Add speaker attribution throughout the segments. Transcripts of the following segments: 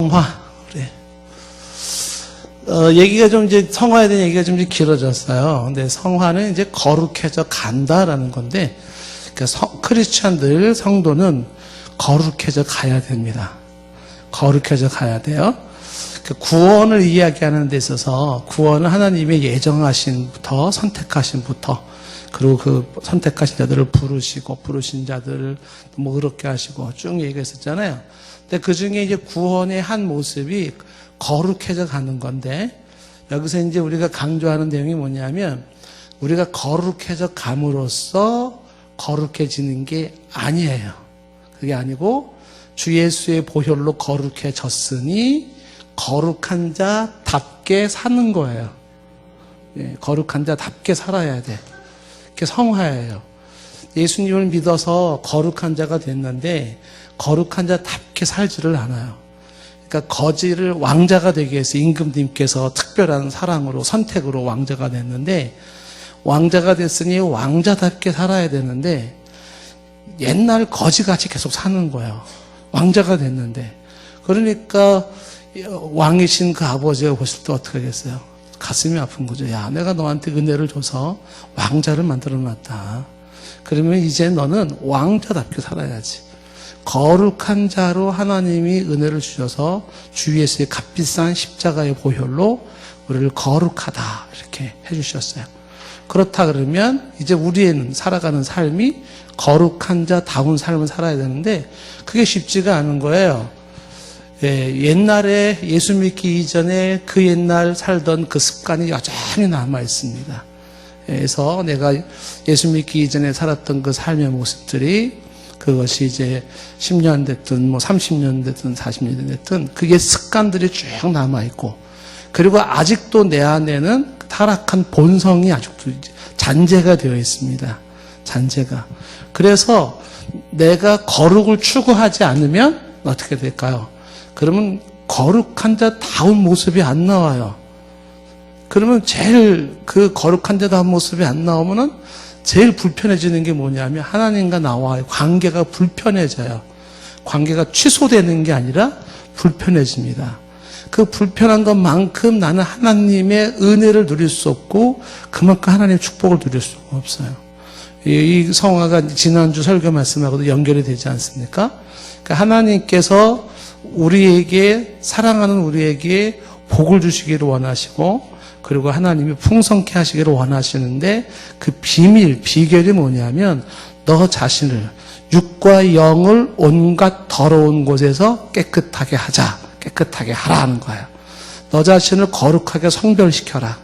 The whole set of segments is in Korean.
Speaker 1: 성화. 그래. 얘기가 좀 이제 성화에 대한 얘기가 좀 길어졌어요. 근데 성화는 이제 거룩해져 간다라는 건데, 그러니까 크리스찬들 성도는 거룩해져 가야 됩니다. 거룩해져 가야 돼요. 구원을 이야기하는 데 있어서 구원은 하나님의 예정하신부터 선택하신부터 그리고 그 선택하신 자들을 부르시고 부르신 자들을 뭐 그렇게 하시고 쭉 얘기했었잖아요. 근데 그 중에 이제 구원의 한 모습이 거룩해져 가는 건데 여기서 이제 우리가 강조하는 내용이 뭐냐면 우리가 거룩해져 감으로써 거룩해지는 게 아니에요. 그게 아니고 주 예수의 보혈로 거룩해졌으니 거룩한 자답게 사는 거예요. 예, 거룩한 자답게 살아야 돼. 그게 성화예요. 예수님을 믿어서 거룩한 자가 됐는데 거룩한 자답게 살지를 않아요. 그러니까 거지를 왕자가 되기 위해서 임금님께서 특별한 사랑으로 선택으로 왕자가 됐는데 왕자가 됐으니 왕자답게 살아야 되는데 옛날 거지같이 계속 사는 거예요. 왕자가 됐는데. 그러니까 왕이신 그 아버지가 보실 때 어떻게 하겠어요? 가슴이 아픈 거죠. 야, 내가 너한테 은혜를 줘서 왕자를 만들어놨다. 그러면 이제 너는 왕자답게 살아야지. 거룩한 자로 하나님이 은혜를 주셔서 주 예수의 값비싼 십자가의 보혈로 우리를 거룩하다 이렇게 해주셨어요. 그렇다 그러면 이제 우리는 살아가는 삶이 거룩한 자다운 삶을 살아야 되는데 그게 쉽지가 않은 거예요. 예, 옛날에 예수 믿기 이전에 그 옛날 살던 그 습관이 여전히 남아 있습니다. 그래서 내가 예수 믿기 이전에 살았던 그 삶의 모습들이 그것이 이제 10년 됐든 뭐 30년 됐든 40년 됐든 그게 습관들이 쭉 남아 있고 그리고 아직도 내 안에는 타락한 본성이 아직도 잔재가 되어 있습니다. 잔재가. 그래서 내가 거룩을 추구하지 않으면 어떻게 될까요? 그러면 거룩한 자다운 모습이 안 나와요. 그러면 제일 그 거룩한 자다운 모습이 안 나오면은 제일 불편해지는 게 뭐냐면 하나님과 나와의 관계가 불편해져요. 관계가 취소되는 게 아니라 불편해집니다. 그 불편한 것만큼 나는 하나님의 은혜를 누릴 수 없고 그만큼 하나님의 축복을 누릴 수가 없어요. 이 성화가 지난주 설교 말씀하고도 연결이 되지 않습니까? 그러니까 하나님께서 우리에게 사랑하는 우리에게 복을 주시기를 원하시고 그리고 하나님이 풍성케 하시기를 원하시는데 그 비결이 뭐냐면 너 자신을 육과 영을 온갖 더러운 곳에서 깨끗하게 하자. 깨끗하게 하라는 거예요. 너 자신을 거룩하게 성별시켜라.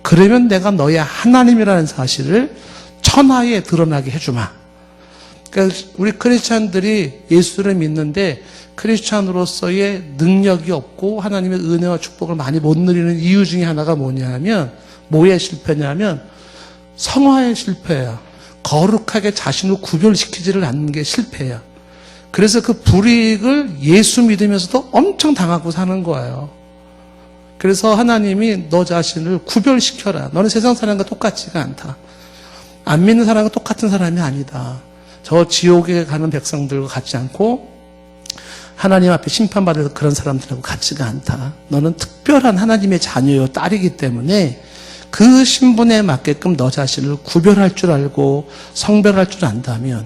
Speaker 1: 그러면 내가 너의 하나님이라는 사실을 천하에 드러나게 해주마. 그러니까 우리 크리스찬들이 예수를 믿는데 크리스찬으로서의 능력이 없고 하나님의 은혜와 축복을 많이 못 누리는 이유 중에 하나가 뭐냐면 뭐에 실패냐면 성화의 실패예요. 거룩하게 자신을 구별시키지를 않는 게 실패예요. 그래서 그 불이익을 예수 믿으면서도 엄청 당하고 사는 거예요. 그래서 하나님이 너 자신을 구별시켜라. 너는 세상 사람과 똑같지가 않다. 안 믿는 사람과 똑같은 사람이 아니다. 저 지옥에 가는 백성들과 같지 않고 하나님 앞에 심판받을 그런 사람들하고 같지가 않다. 너는 특별한 하나님의 자녀요 딸이기 때문에 그 신분에 맞게끔 너 자신을 구별할 줄 알고 성별할 줄 안다면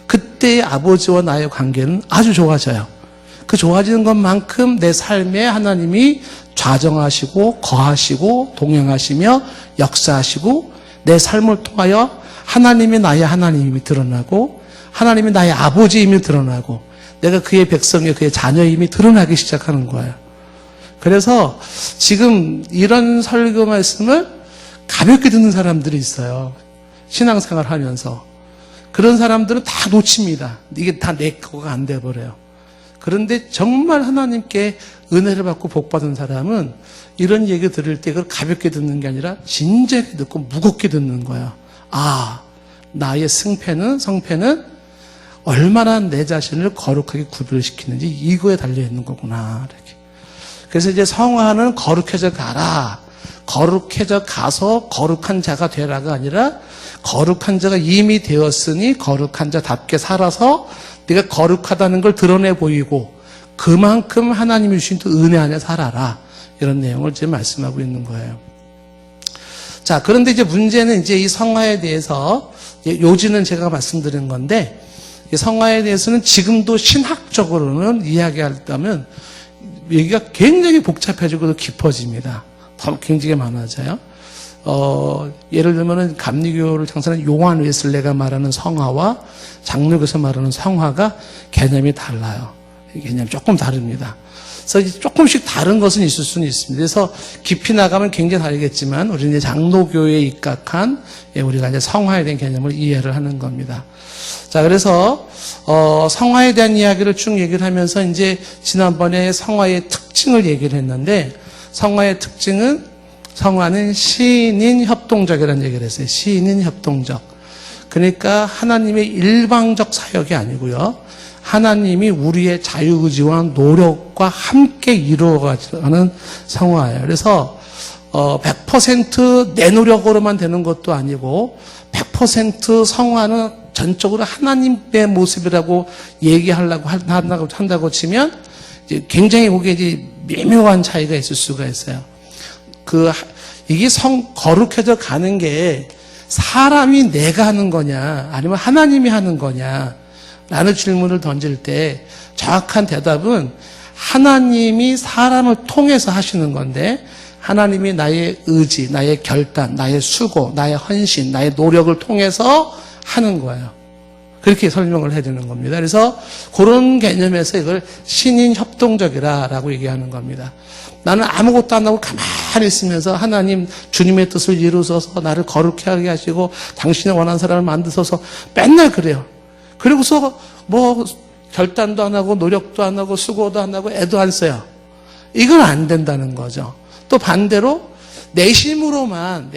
Speaker 1: 그때의 아버지와 나의 관계는 아주 좋아져요. 그 좋아지는 것만큼 내 삶에 하나님이 좌정하시고 거하시고 동행하시며 역사하시고 내 삶을 통하여 하나님이 나의 하나님임이 드러나고 하나님이 나의 아버지임이 드러나고 내가 그의 백성의 그의 자녀임이 드러나기 시작하는 거예요. 그래서 지금 이런 설교 말씀을 가볍게 듣는 사람들이 있어요. 신앙생활 하면서. 그런 사람들은 다 놓칩니다. 이게 다 내 거가 안 돼버려요. 그런데 정말 하나님께 은혜를 받고 복받은 사람은 이런 얘기 들을 때 그걸 가볍게 듣는 게 아니라 진지하게 듣고 무겁게 듣는 거야. 아, 나의 성패는 얼마나 내 자신을 거룩하게 구별시키는지 이거에 달려있는 거구나. 이렇게. 그래서 이제 성화는 거룩해져 가라. 거룩해져 가서 거룩한 자가 되라가 아니라 거룩한 자가 이미 되었으니 거룩한 자답게 살아서 네가 거룩하다는 걸 드러내 보이고 그만큼 하나님이 주신 또 은혜 안에 살아라. 이런 내용을 지금 말씀하고 있는 거예요. 자, 그런데 이제 문제는 이제 이 성화에 대해서 요지는 제가 말씀드린 건데, 이 성화에 대해서는 지금도 신학적으로는 이야기한다면 얘기가 굉장히 복잡해지고 깊어집니다. 더 굉장히 많아져요. 예를 들면은 감리교를 창설한 요한 웨슬레가 말하는 성화와 장로교에서 말하는 성화가 개념이 달라요. 개념이 조금 다릅니다. 그래서 조금씩 다른 것은 있을 수는 있습니다. 그래서 깊이 나가면 굉장히 다르겠지만 우리는 이제 장로교에 입각한 우리가 이제 성화에 대한 개념을 이해를 하는 겁니다. 자, 그래서 성화에 대한 이야기를 쭉 얘기를 하면서 이제 지난번에 성화의 특징을 얘기를 했는데, 성화의 특징은 성화는 시인 협동적이라는 얘기를 했어요. 시인 협동적. 그러니까 하나님의 일방적 사역이 아니고요. 하나님이 우리의 자유의지와 노력과 함께 이루어가는 성화예요. 그래서 100% 내 노력으로만 되는 것도 아니고 100% 성화는 전적으로 하나님의 모습이라고 얘기하려고 한다고 치면 이제 굉장히 그게 이제 미묘한 차이가 있을 수가 있어요. 이게 거룩해져 가는 게 사람이 내가 하는 거냐 아니면 하나님이 하는 거냐 라는 질문을 던질 때 정확한 대답은 하나님이 사람을 통해서 하시는 건데, 하나님이 나의 의지, 나의 결단, 나의 수고, 나의 헌신, 나의 노력을 통해서 하는 거예요. 그렇게 설명을 해주는 겁니다. 그래서 그런 개념에서 이걸 신인 협동적이라고 얘기하는 겁니다. 나는 아무것도 안 하고 가만히 있으면서 하나님 주님의 뜻을 이루소서, 나를 거룩하게 하게 하시고 당신의 원하는 사람을 만드소서, 맨날 그래요. 그리고서 뭐 결단도 안 하고 노력도 안 하고 수고도 안 하고 애도 안 써요. 이건 안 된다는 거죠. 또 반대로 내심으로만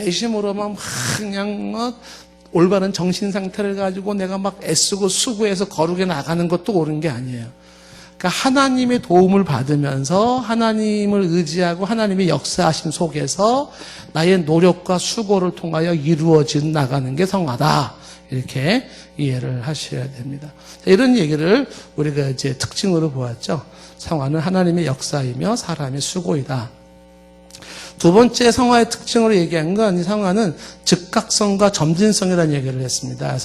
Speaker 1: 막 그냥 올바른 정신 상태를 가지고 내가 막 애쓰고 수고해서 거룩에 나가는 것도 옳은 게 아니에요. 그러니까 하나님의 도움을 받으면서 하나님을 의지하고 하나님의 역사하심 속에서 나의 노력과 수고를 통하여 이루어진 나가는 게 성화다. 이렇게 이해를 하셔야 됩니다. 이런 얘기를 우리가 이제 특징으로 보았죠. 성화는 하나님의 역사이며 사람의 수고이다. 두 번째 성화의 특징으로 얘기한 건, 이 성화는 즉각성과 점진성이라는 얘기를 했습니다.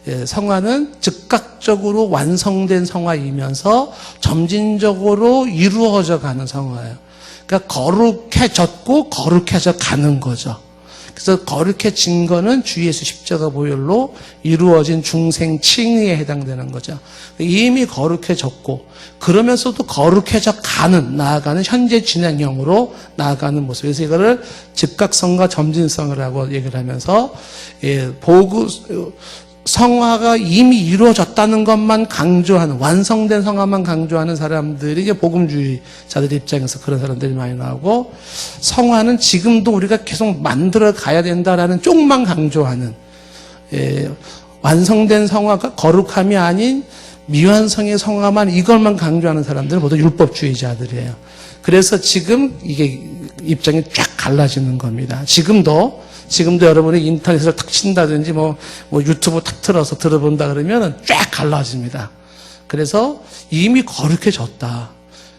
Speaker 1: 그래서 성화는 즉각적으로 완성된 성화이면서 점진적으로 이루어져 가는 성화예요. 그러니까 거룩해졌고 거룩해져 가는 거죠. 그래서 거룩해진 거는 주 예수 십자가 보혈로 이루어진 중생 칭의에 해당되는 거죠. 이미 거룩해졌고 그러면서도 거룩해져 나아가는 현재 진행형으로 나아가는 모습. 그래서 이거를 즉각성과 점진성이라고 얘기를 하면서 성화가 이미 이루어졌다는 것만 강조하는, 완성된 성화만 강조하는 사람들이 이게 복음주의자들 입장에서 그런 사람들이 많이 나오고, 성화는 지금도 우리가 계속 만들어 가야 된다라는 쪽만 강조하는, 완성된 성화가 거룩함이 아닌 미완성의 성화만, 이걸만 강조하는 사람들은 모두 율법주의자들이에요. 그래서 지금 이게 입장이 쫙 갈라지는 겁니다. 지금도 여러분이 인터넷을 탁 친다든지 뭐 유튜브 탁 틀어서 들어본다 그러면 쫙 갈라집니다. 그래서 이미 거룩해졌다.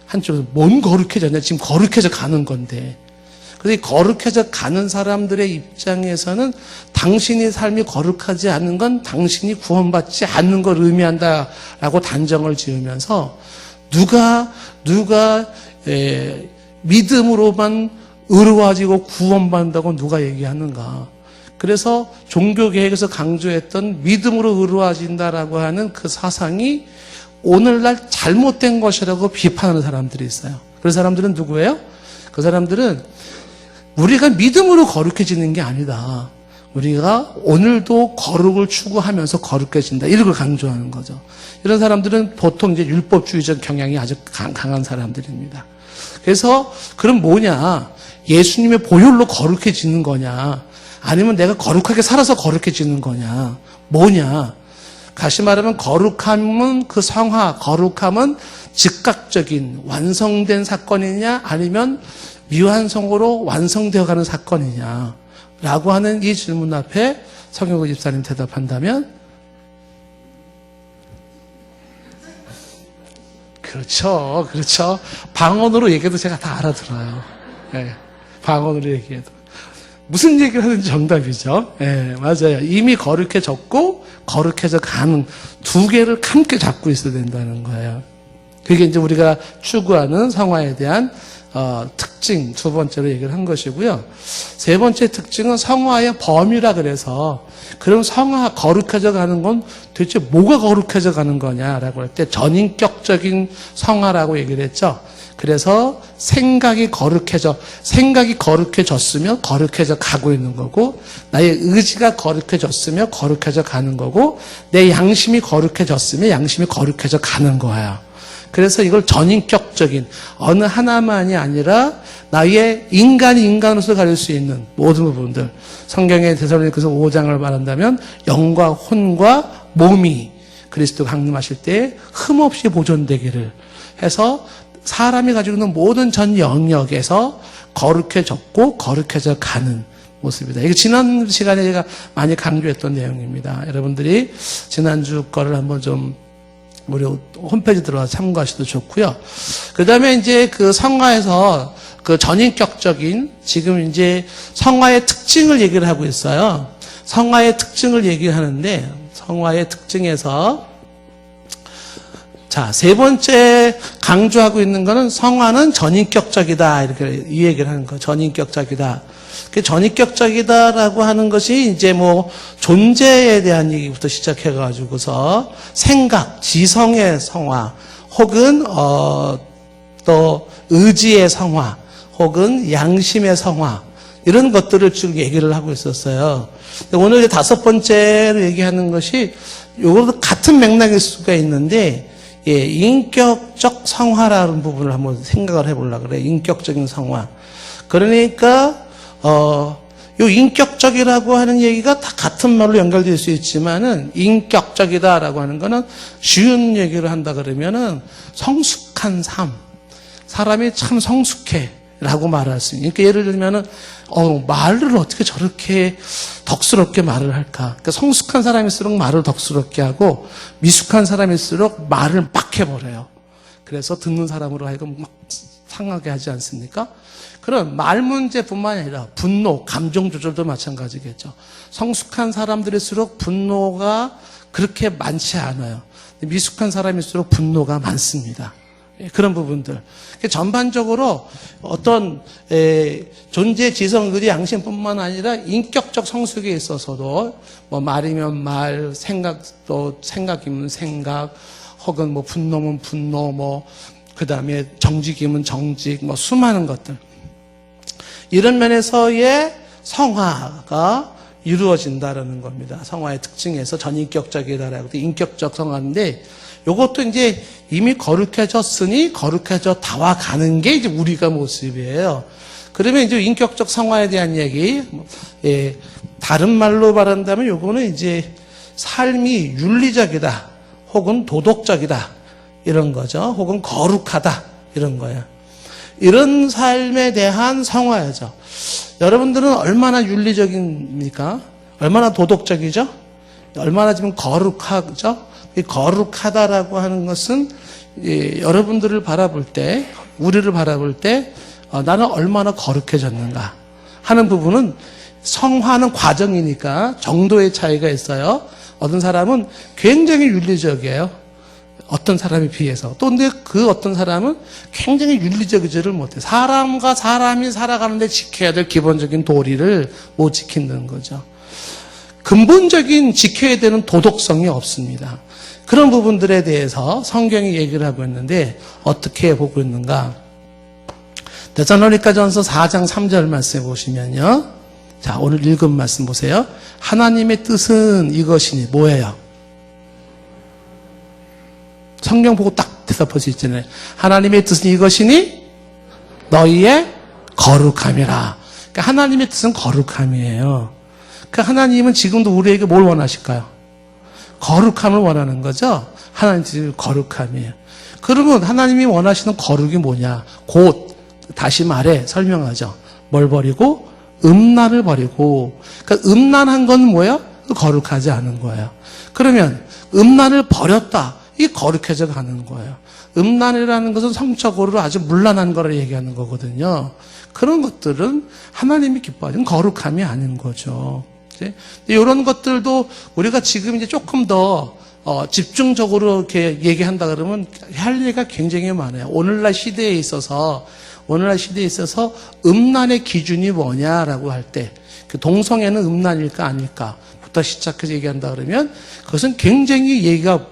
Speaker 1: 한쪽에서 뭔 거룩해졌냐? 지금 거룩해져 가는 건데. 그래서 이 거룩해져 가는 사람들의 입장에서는 당신의 삶이 거룩하지 않은 건 당신이 구원받지 않는 걸 의미한다라고 단정을 지으면서 누가 믿음으로만 의로워지고 구원받는다고 누가 얘기하는가. 그래서 종교개혁에서 강조했던 믿음으로 의로워진다라고 하는 그 사상이 오늘날 잘못된 것이라고 비판하는 사람들이 있어요. 그런 사람들은 누구예요? 그 사람들은 우리가 믿음으로 거룩해지는 게 아니다. 우리가 오늘도 거룩을 추구하면서 거룩해진다. 이런 걸 강조하는 거죠. 이런 사람들은 보통 이제 율법주의적 경향이 아주 강한 사람들입니다. 그래서 그럼 뭐냐? 예수님의 보혈로 거룩해지는 거냐? 아니면 내가 거룩하게 살아서 거룩해지는 거냐? 뭐냐? 다시 말하면 거룩함은 그 성화, 거룩함은 즉각적인 완성된 사건이냐? 아니면 미완성으로 완성되어가는 사건이냐? 라고 하는 이 질문 앞에 성경구 집사님 대답한다면 그렇죠. 그렇죠. 방언으로 얘기해도 제가 다 알아들어요. 예, 방언으로 얘기해도. 무슨 얘기를 하든지 정답이죠. 예, 맞아요. 이미 거룩해졌고, 거룩해져 가는 두 개를 함께 잡고 있어야 된다는 거예요. 그게 이제 우리가 추구하는 성화에 대한 특징, 두 번째로 얘기를 한 것이고요. 세 번째 특징은 성화의 범위라 그래서, 그럼 성화, 거룩해져 가는 건 도대체 뭐가 거룩해져 가는 거냐라고 할 때 전인격적인 성화라고 얘기를 했죠. 그래서 생각이 거룩해졌으면 거룩해져 가고 있는 거고, 나의 의지가 거룩해졌으면 거룩해져 가는 거고, 내 양심이 거룩해졌으면 양심이 거룩해져 가는 거예요. 그래서 이걸 전인격적인 어느 하나만이 아니라 나의 인간이 인간으로서 가릴 수 있는 모든 부분들, 성경의 데살로니가서 5장을 말한다면 영과 혼과 몸이 그리스도 강림하실 때 흠없이 보존되기를 해서 사람이 가지고 있는 모든 전 영역에서 거룩해졌고 거룩해져 가는 모습이다. 이게 지난 시간에 제가 많이 강조했던 내용입니다. 여러분들이 지난주 거를 한번 좀 우리 홈페이지 들어가서 참고하셔도 좋고요. 그 다음에 이제 그 성화에서 그 전인격적인 지금 이제 성화의 특징을 얘기를 하고 있어요. 성화의 특징을 얘기하는데 성화의 특징에서 자, 세 번째 강조하고 있는 거는 성화는 전인격적이다. 이렇게 이 얘기를 하는 거예요. 전인격적이다. 그 전인격적이다라고 하는 것이 이제 뭐 존재에 대한 얘기부터 시작해가지고서 생각, 지성의 성화, 혹은 또 의지의 성화, 혹은 양심의 성화, 이런 것들을 쭉 얘기를 하고 있었어요. 오늘 이제 다섯 번째로 얘기하는 것이 요것도 같은 맥락일 수가 있는데, 예, 인격적 성화라는 부분을 한번 생각을 해보려고 그래요. 인격적인 성화. 그러니까, 요 인격적이라고 하는 얘기가 다 같은 말로 연결될 수 있지만은, 인격적이다라고 하는 거는 쉬운 얘기를 한다 그러면은 성숙한 삶. 사람이 참 성숙해. 라고 말할 수 있는. 그러니까 예를 들면은, 말을 어떻게 저렇게 덕스럽게 말을 할까? 그러니까 성숙한 사람일수록 말을 덕스럽게 하고, 미숙한 사람일수록 말을 막 해버려요. 그래서 듣는 사람으로 하여금 막 상하게 하지 않습니까? 그런 말 문제뿐만 아니라 분노, 감정 조절도 마찬가지겠죠. 성숙한 사람들일수록 분노가 그렇게 많지 않아요. 미숙한 사람일수록 분노가 많습니다. 그런 부분들. 전반적으로 어떤 존재 지성, 의리, 양심뿐만 아니라 인격적 성숙에 있어서도 뭐 말이면 말, 생각도 생각이면 생각, 혹은 뭐 분노면 분노, 뭐 그다음에 정직이면 정직, 뭐 수많은 것들. 이런 면에서의 성화가 이루어진다라는 겁니다. 성화의 특징에서 전인격적이다라고 인격적 성화인데, 요것도 이제 이미 거룩해졌으니 거룩해져 다와가는 게 이제 우리가 모습이에요. 그러면 이제 인격적 성화에 대한 얘기, 예, 다른 말로 말한다면 요거는 이제 삶이 윤리적이다, 혹은 도덕적이다, 이런 거죠. 혹은 거룩하다, 이런 거예요. 이런 삶에 대한 성화죠. 여러분들은 얼마나 윤리적입니까? 얼마나 도덕적이죠? 얼마나 지금 거룩하죠? 이 거룩하다라고 하는 것은 여러분들을 바라볼 때, 우리를 바라볼 때 나는 얼마나 거룩해졌는가 하는 부분은 성화는 과정이니까 정도의 차이가 있어요. 어떤 사람은 굉장히 윤리적이에요. 어떤 사람에 비해서. 또 근데 그 어떤 사람은 굉장히 윤리적이지를 못해. 사람과 사람이 살아가는데 지켜야 될 기본적인 도리를 못 지킨다는 거죠. 근본적인 지켜야 되는 도덕성이 없습니다. 그런 부분들에 대해서 성경이 얘기를 하고 있는데 어떻게 보고 있는가? 데살로니가전서 4장 3절 말씀 보시면요. 자, 오늘 읽은 말씀 보세요. 하나님의 뜻은 이것이니 뭐예요? 성경 보고 딱 대답할 수 있잖아요. 하나님의 뜻은 이것이니 너희의 거룩함이라. 그러니까 하나님의 뜻은 거룩함이에요. 그 하나님은 지금도 우리에게 뭘 원하실까요? 거룩함을 원하는 거죠. 하나님 뜻이 거룩함이에요. 그러면 하나님이 원하시는 거룩이 뭐냐? 곧 다시 말해 설명하죠. 뭘 버리고? 음란을 버리고. 그러니까 음란한 건 뭐예요? 거룩하지 않은 거예요. 그러면 음란을 버렸다. 이 거룩해져 가는 거예요. 음란이라는 것은 성적으로 아주 문란한 거를 얘기하는 거거든요. 그런 것들은 하나님이 기뻐하는 거룩함이 아닌 거죠. 이런 것들도 우리가 지금 이제 조금 더 집중적으로 이렇게 얘기한다 그러면 할 얘기가 굉장히 많아요. 오늘날 시대에 있어서 음란의 기준이 뭐냐라고 할 때, 그 동성애는 음란일까 아닐까부터 시작해서 얘기한다 그러면 그것은 굉장히 얘기가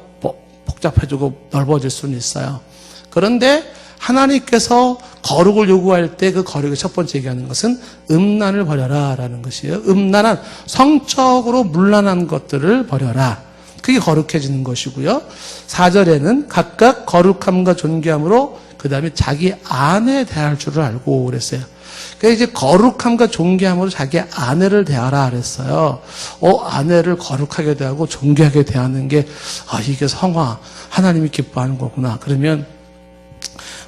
Speaker 1: 복잡해지고 넓어질 수는 있어요. 그런데 하나님께서 거룩을 요구할 때 그 거룩의 첫 번째 얘기하는 것은 음란을 버려라 라는 것이에요. 음란한 성적으로 문란한 것들을 버려라. 그게 거룩해지는 것이고요. 4절에는 각각 거룩함과 존귀함으로 그 다음에 자기 아내 대할 줄을 알고 그랬어요. 그러니까 이제 거룩함과 존귀함으로 자기 아내를 대하라 그랬어요. 아내를 거룩하게 대하고 존귀하게 대하는 게 이게 성화, 하나님이 기뻐하는 거구나. 그러면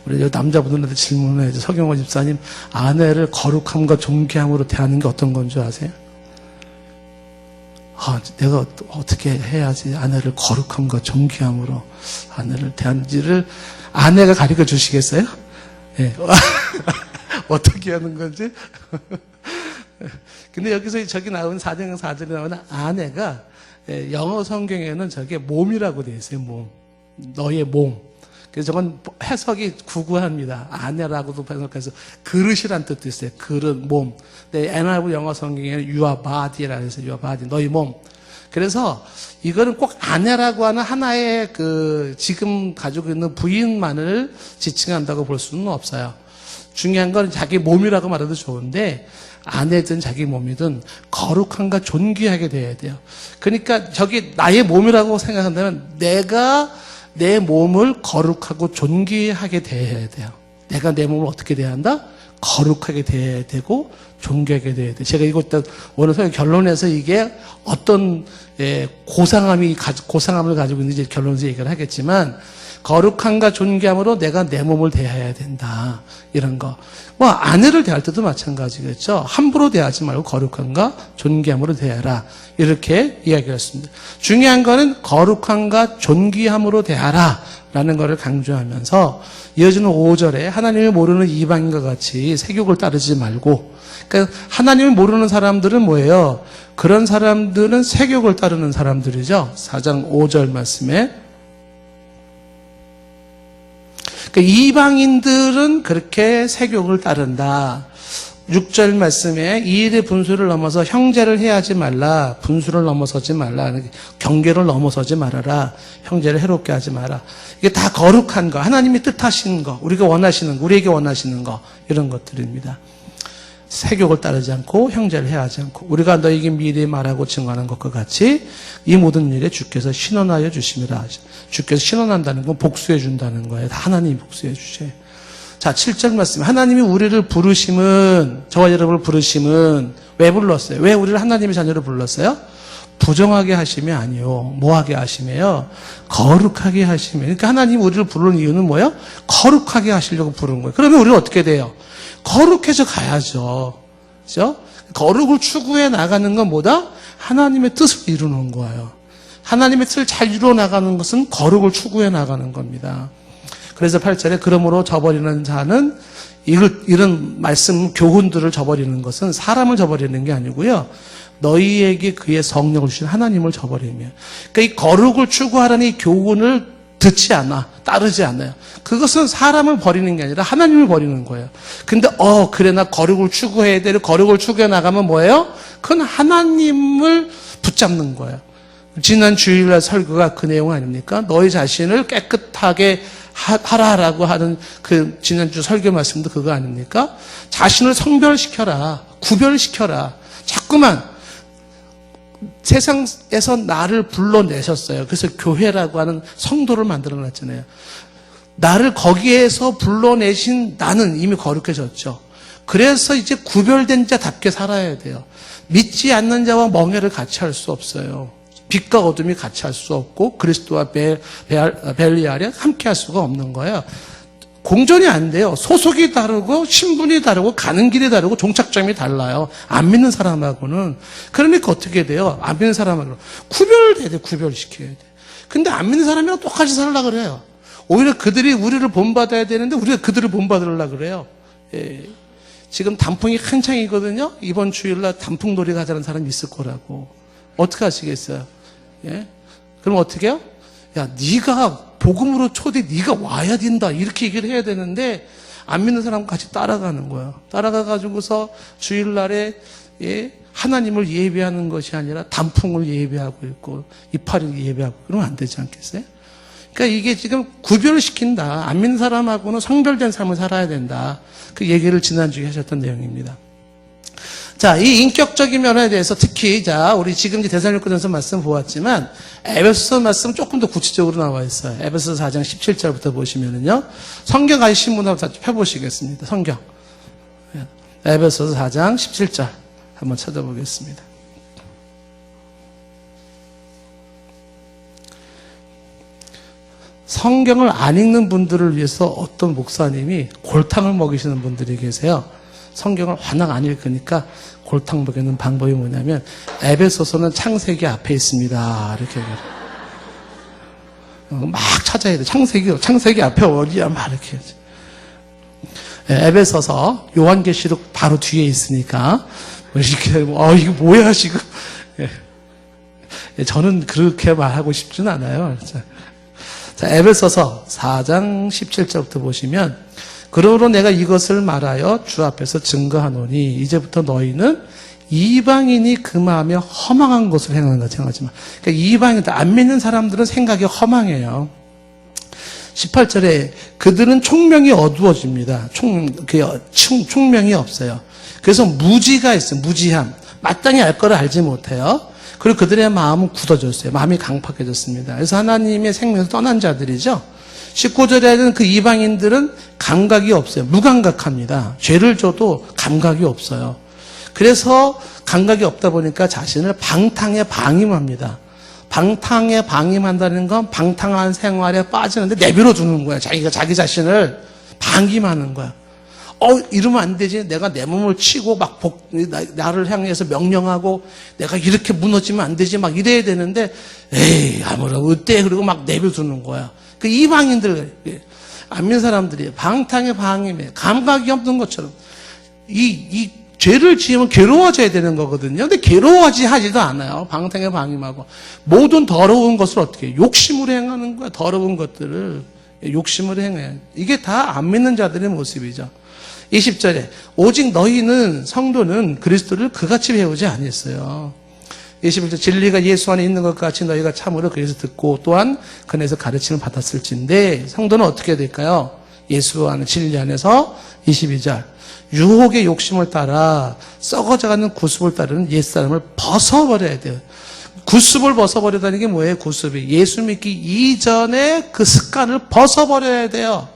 Speaker 1: 우리 남자분들한테 질문을 해야죠. 서경호 집사님, 아내를 거룩함과 존귀함으로 대하는 게 어떤 건 줄 아세요? 내가 어떻게 해야지 아내를 거룩함과 존귀함으로 아내를 대하는지를 아내가 가르쳐 주시겠어요? 네. 어떻게 하는 건지? 근데 여기서 저기 나오는 4장 4절에 나오는 아내가 영어 성경에는 저게 몸이라고 되어 있어요. 몸. 너의 몸. 그래서 저건 해석이 구구합니다. 아내라고도 해석해서 그릇이란 뜻도 있어요. 그릇, 몸. 근데 NIV 영어 성경에는 your body라고 해서 your body, 너의 몸. 그래서 이거는 꼭 아내라고 하는 하나의 지금 가지고 있는 부인만을 지칭한다고 볼 수는 없어요. 중요한 건 자기 몸이라고 말해도 좋은데 아내든 자기 몸이든 거룩함과 존귀하게 돼야 돼요. 그러니까 저기 나의 몸이라고 생각한다면 내가 내 몸을 거룩하고 존귀하게 대해야 돼요. 내가 내 몸을 어떻게 대해야 한다? 거룩하게 대해야 되고 존귀하게 대해야 돼요. 제가 이거 오늘 설교 결론에서 이게 어떤 고상함을 가지고 있는지 결론에서 얘기를 하겠지만 거룩함과 존귀함으로 내가 내 몸을 대해야 된다. 이런 거. 아내를 대할 때도 마찬가지겠죠. 함부로 대하지 말고 거룩함과 존귀함으로 대하라. 이렇게 이야기했습니다. 중요한 거는 거룩함과 존귀함으로 대하라. 라는 것을 강조하면서 이어지는 5절에 하나님을 모르는 이방인과 같이 세욕을 따르지 말고, 그러니까 하나님을 모르는 사람들은 뭐예요? 그런 사람들은 세욕을 따르는 사람들이죠. 4장 5절 말씀에. 그러니까 이방인들은 그렇게 세욕을 따른다. 6절 말씀에 이 일의 분수를 넘어서 형제를 해하지 말라. 분수를 넘어서지 말라. 경계를 넘어서지 말아라. 형제를 해롭게 하지 마라. 이게 다 거룩한 거, 하나님이 뜻하시는 거, 우리가 원하시는 거, 우리에게 원하시는 거, 이런 것들입니다. 세욕을 따르지 않고 형제를 해하지 않고 우리가 너에게 미리 말하고 증언하는 것과 같이 이 모든 일에 주께서 신원하여 주심이라. 주께서 신원한다는 건 복수해 준다는 거예요. 다 하나님이 복수해 주셔요. 자, 7절 말씀. 하나님이 우리를 부르심은, 저와 여러분을 부르심은 왜 불렀어요? 왜 우리를 하나님의 자녀로 불렀어요? 부정하게 하심이 아니요. 뭐하게 하심이에요? 거룩하게 하심이에요. 그러니까 하나님이 우리를 부르는 이유는 뭐예요? 거룩하게 하시려고 부르는 거예요. 그러면 우리는 어떻게 돼요? 거룩해져 가야죠. 그죠? 거룩을 추구해 나가는 건 뭐다? 하나님의 뜻을 이루는 거예요. 하나님의 뜻을 잘 이루어 나가는 것은 거룩을 추구해 나가는 겁니다. 그래서 8절에 그러므로 저버리는 자는 이런 말씀 교훈들을 저버리는 것은 사람을 저버리는 게 아니고요. 너희에게 그의 성령을 주신 하나님을 저버리며. 그러니까 이 거룩을 추구하라는 이 교훈을 듣지 않아. 따르지 않아요. 그것은 사람을 버리는 게 아니라 하나님을 버리는 거예요. 근데 그래 나 거룩을 추구해야 돼. 거룩을 추구해 나가면 뭐예요? 그건 하나님을 붙잡는 거예요. 지난 주일날 설교가 그 내용 아닙니까? 너희 자신을 깨끗하게 하라라고 하는 그 지난주 설교 말씀도 그거 아닙니까? 자신을 성별시켜라. 구별시켜라. 자꾸만 세상에서 나를 불러내셨어요. 그래서 교회라고 하는 성도를 만들어놨잖아요. 나를 거기에서 불러내신 나는 이미 거룩해졌죠. 그래서 이제 구별된 자답게 살아야 돼요. 믿지 않는 자와 멍해를 같이 할 수 없어요. 빛과 어둠이 같이 할 수 없고 그리스도와 벨리알이 함께 할 수가 없는 거예요. 공존이 안 돼요. 소속이 다르고 신분이 다르고 가는 길이 다르고 종착점이 달라요. 안 믿는 사람하고는. 그러니까 어떻게 돼요? 안 믿는 사람하고는 구별돼야 돼. 구별시켜야 돼. 근데 안 믿는 사람이랑 똑같이 살려고 그래요. 오히려 그들이 우리를 본받아야 되는데 우리가 그들을 본받으려고 그래요. 예. 지금 단풍이 한창이거든요. 이번 주일날 단풍놀이 가자는 사람이 있을 거라고. 어떻게 하시겠어요? 예? 그럼 어떻게 해요? 야, 네가 복음으로 초대 네가 와야 된다. 이렇게 얘기를 해야 되는데 안 믿는 사람 같이 따라가는 거예요. 따라가가지고서 주일날에 예? 하나님을 예배하는 것이 아니라 단풍을 예배하고 있고 이파리를 예배하고 그러면 안 되지 않겠어요? 그러니까 이게 지금 구별시킨다. 안 믿는 사람하고는 성별된 삶을 살아야 된다. 그 얘기를 지난주에 하셨던 내용입니다. 자, 이 인격적인 면에 대해서 특히 자, 우리 지금 데살로니가전서 말씀 보았지만 에베소서 말씀 조금 더 구체적으로 나와 있어요. 에베소서 4장 17절부터 보시면은요. 성경 가지 신문하고 다 펴보시겠습니다. 성경. 에베소서 4장 17절 한번 찾아보겠습니다. 성경을 안 읽는 분들을 위해서 어떤 목사님이 골탕을 먹이시는 분들이 계세요. 성경을 워낙 안 읽으니까 골탕 먹이는 방법이 뭐냐면 에베소서는 창세기 앞에 있습니다. 이렇게 막 찾아야 돼. 창세기 앞에 어디야? 막 이렇게 해야지. 에베소서 요한계시록 바로 뒤에 있으니까 이렇게 이거 뭐야 지금? 저는 그렇게 말하고 싶지는 않아요. 자, 에베소서 4장 17절부터 보시면 그러므로 내가 이것을 말하여 주 앞에서 증거하노니 이제부터 너희는 이방인이 그 마음에 허망한 것을 행하는 것 생각하지만 그러니까 이방인들 안 믿는 사람들은 생각이 허망해요. 18절에 그들은 총명이 어두워집니다. 총명이 없어요. 그래서 무지가 있어요. 무지함. 마땅히 알 거를 알지 못해요. 그리고 그들의 마음은 굳어졌어요. 마음이 강팍해졌습니다. 그래서 하나님의 생명에서 떠난 자들이죠. 19절에는 그 이방인들은 감각이 없어요. 무감각합니다. 죄를 줘도 감각이 없어요. 그래서 감각이 없다 보니까 자신을 방탕에 방임합니다. 방탕에 방임한다는 건 방탕한 생활에 빠지는데 내버려 두는 거야. 자기가 자기 자신을 방임하는 거야. 이러면 안 되지. 내가 내 몸을 치고 막 나를 향해서 명령하고 내가 이렇게 무너지면 안 되지. 막 이래야 되는데, 에이, 아무래도 어때? 그리고 막 내버려두는 거야. 그 이방인들, 안 믿는 사람들이 방탕에 방임해. 감각이 없는 것처럼. 이 죄를 지으면 괴로워져야 되는 거거든요. 근데 괴로워하지도 않아요. 방탕에 방임하고. 모든 더러운 것을 어떻게 해? 욕심으로 행하는 거야. 더러운 것들을. 욕심으로 행해. 이게 다 안 믿는 자들의 모습이죠. 20절에 오직 너희는 성도는 그리스도를 그같이 배우지 아니했어요. 21절 진리가 예수 안에 있는 것 같이 너희가 참으로 그에서 듣고 또한 그에서 가르침을 받았을진데 성도는 어떻게 될까요? 예수 안에 진리 안에서 22절 유혹의 욕심을 따라 썩어져가는 구습을 따르는 옛사람을 벗어버려야 돼요. 구습을 벗어버리다는 게 뭐예요? 구습이 예수 믿기 이전에 그 습관을 벗어버려야 돼요.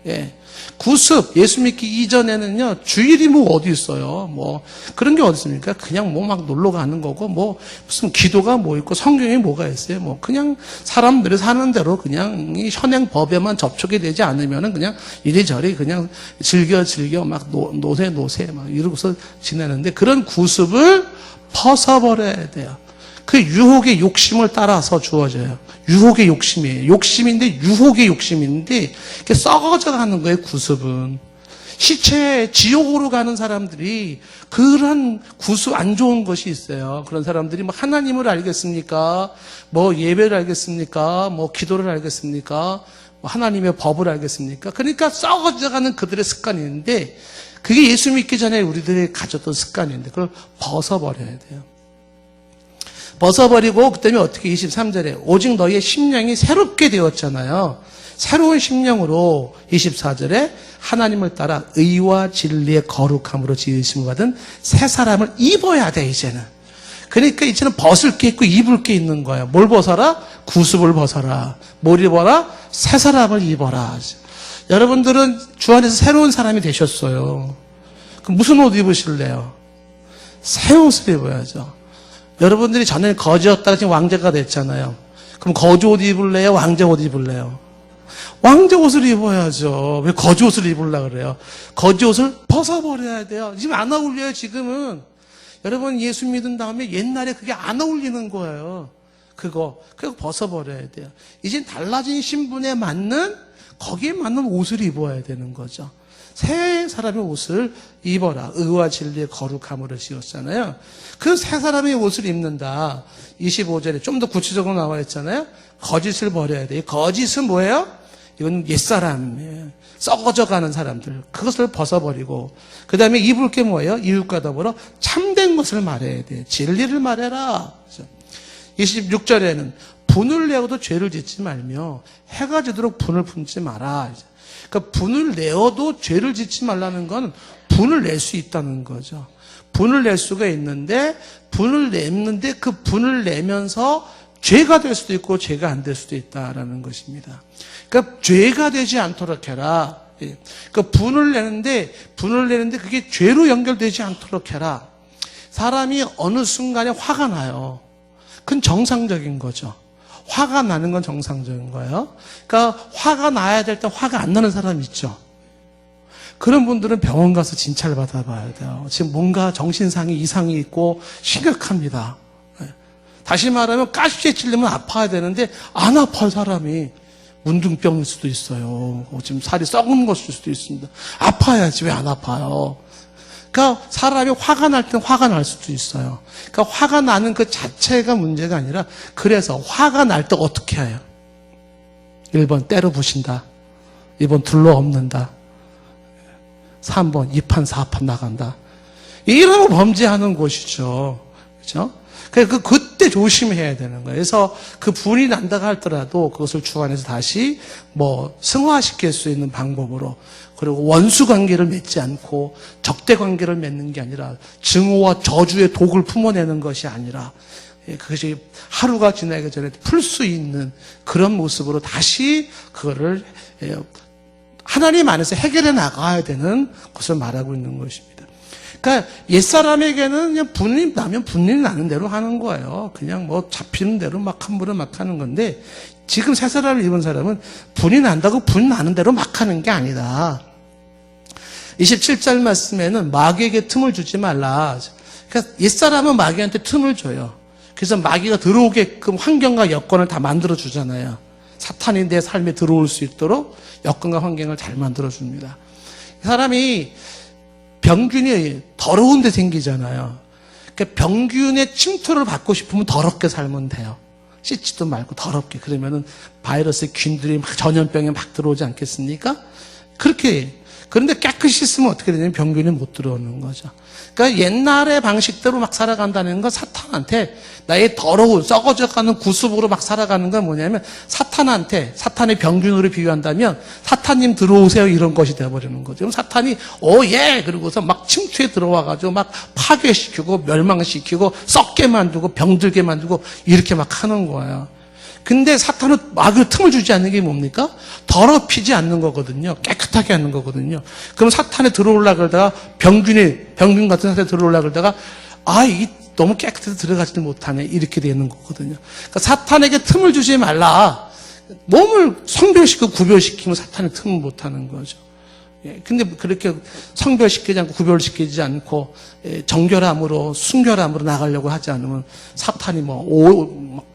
Speaker 1: 예. 구습, 예수 믿기 이전에는요, 주일이 뭐 어디 있어요? 뭐, 그런 게 어디 있습니까? 그냥 뭐 막 놀러 가는 거고, 뭐, 무슨 기도가 뭐 있고, 성경에 뭐가 있어요? 뭐, 그냥 사람들이 사는 대로 그냥 이 현행 법에만 접촉이 되지 않으면은 그냥 이리저리 그냥 즐겨 막 노세 막 이러고서 지내는데 그런 구습을 벗어버려야 돼요. 그 유혹의 욕심을 따라서 주어져요. 유혹의 욕심이에요. 욕심인데 유혹의 욕심인데 이렇게 썩어져 가는 거예요. 구습은. 시체 지옥으로 가는 사람들이 그런 구습 안 좋은 것이 있어요. 그런 사람들이 뭐 하나님을 알겠습니까? 뭐 예배를 알겠습니까? 뭐 기도를 알겠습니까? 뭐 하나님의 법을 알겠습니까? 그러니까 썩어져 가는 그들의 습관이 있는데 그게 예수 믿기 전에 우리들이 가졌던 습관인데 그걸 벗어버려야 돼요. 벗어버리고 그다음에 어떻게 23절에 오직 너희의 심령이 새롭게 되었잖아요. 새로운 심령으로 24절에 하나님을 따라 의와 진리의 거룩함으로 지으심을 받은 새 사람을 입어야 돼 이제는. 그러니까 이제는 벗을 게 있고 입을 게 있는 거예요. 뭘 벗어라? 구습을 벗어라. 뭘 입어라? 새 사람을 입어라. 여러분들은 주 안에서 새로운 사람이 되셨어요. 그럼 무슨 옷 입으실래요? 새 옷을 입어야죠. 여러분들이 전에 거지였다가 지금 왕자가 됐잖아요. 그럼 거지 옷 입을래요? 왕자 옷 입을래요? 왕자 옷을 입어야죠. 왜 거지 옷을 입으려고 그래요? 거지 옷을 벗어버려야 돼요. 지금 안 어울려요, 지금은. 여러분 예수 믿은 다음에 옛날에 그게 안 어울리는 거예요. 그거 벗어버려야 돼요. 이제 달라진 신분에 맞는, 거기에 맞는 옷을 입어야 되는 거죠. 새 사람의 옷을 입어라. 의와 진리의 거룩함으로 지었잖아요. 그 새 사람의 옷을 입는다. 25절에 좀 더 구체적으로 나와 있잖아요. 거짓을 버려야 돼. 거짓은 뭐예요? 이건 옛사람이에요. 썩어져가는 사람들. 그것을 벗어버리고, 그 다음에 입을 게 뭐예요? 이웃과 더불어 참된 것을 말해야 돼. 진리를 말해라. 26절에는 분을 내어도 죄를 짓지 말며 해가 지도록 분을 품지 마라. 그러니까 분을 내어도 죄를 짓지 말라는 건 분을 낼 수 있다는 거죠. 분을 낼 수가 있는데, 분을 냈는데 그 분을 내면서 죄가 될 수도 있고 죄가 안 될 수도 있다라는 것입니다. 그러니까 죄가 되지 않도록 해라. 그러니까 분을 내는데 그게 죄로 연결되지 않도록 해라. 사람이 어느 순간에 화가 나요. 그건 정상적인 거죠. 화가 나는 건 정상적인 거예요. 그러니까 화가 나야 될 때 화가 안 나는 사람 있죠. 그런 분들은 병원 가서 진찰 받아봐야 돼요. 지금 뭔가 정신상의 이상이 있고 심각합니다. 다시 말하면 가시에 찔리면 아파야 되는데 안 아파요, 사람이. 문둥병일 수도 있어요. 지금 살이 썩은 것일 수도 있습니다. 아파야지 왜 안 아파요? 그러니까 사람이 화가 날 땐 화가 날 수도 있어요. 그러니까 화가 나는 그 자체가 문제가 아니라, 그래서 화가 날 때 어떻게 해요? 1번 때려 부신다. 2번 둘러엎는다. 3번 2판 4판 나간다. 이러면 범죄하는 것이죠. 그렇죠? 그때 조심해야 되는 거예요. 그래서 그 분이 난다고 하더라도 그것을 주관해서 다시 승화시킬 수 있는 방법으로, 그리고 원수 관계를 맺지 않고 적대 관계를 맺는 게 아니라 증오와 저주의 독을 품어내는 것이 아니라, 그것이 하루가 지나기 전에 풀 수 있는 그런 모습으로 다시 그거를 하나님 안에서 해결해 나가야 되는 것을 말하고 있는 것입니다. 그러니까 옛사람에게는 그냥 분이 나면 분이 나는 대로 하는 거예요. 그냥 잡히는 대로 막 함부로 막 하는 건데, 지금 새 사람을 입은 사람은 분이 난다고 분 나는 대로 막 하는 게 아니다. 27절 말씀에는 마귀에게 틈을 주지 말라. 그러니까 옛사람은 마귀한테 틈을 줘요. 그래서 마귀가 들어오게끔 환경과 여건을 다 만들어 주잖아요. 사탄이 내 삶에 들어올 수 있도록 여건과 환경을 잘 만들어 줍니다. 사람이 병균이 더러운 데 생기잖아요. 그러니까 병균의 침투를 받고 싶으면 더럽게 살면 돼요. 씻지도 말고 더럽게. 그러면은 바이러스, 균들이 전염병에 막 들어오지 않겠습니까? 그런데 깨끗이 씻으면 어떻게 되냐면 병균이 못 들어오는 거죠. 그러니까 옛날의 방식대로 막 살아간다는 건 사탄한테, 나의 더러운 썩어져가는 구습으로 막 살아가는 건 뭐냐면, 사탄의 병균으로 비유한다면 사탄님 들어오세요 이런 것이 되어버리는 거죠. 그럼 사탄이 예 그러고서 막 침투에 들어와가지고 막 파괴시키고 멸망시키고 썩게 만들고 병들게 만들고 이렇게 막 하는 거예요. 근데 사탄은 마귀 틈을 주지 않는 게 뭡니까? 더럽히지 않는 거거든요. 깨끗하게 하는 거거든요. 그럼 사탄에 들어오려고 그러다가 병균 같은 사탄에 들어오려고 그러다가 이게 너무 깨끗해서 들어가지를 못하네. 이렇게 되는 거거든요. 그러니까 사탄에게 틈을 주지 말라. 몸을 성별시키고 구별시키면 사탄의 틈을 못하는 거죠. 근데 그렇게 성별시키지 않고 구별시키지 않고 정결함으로 순결함으로 나가려고 하지 않으면 사탄이 막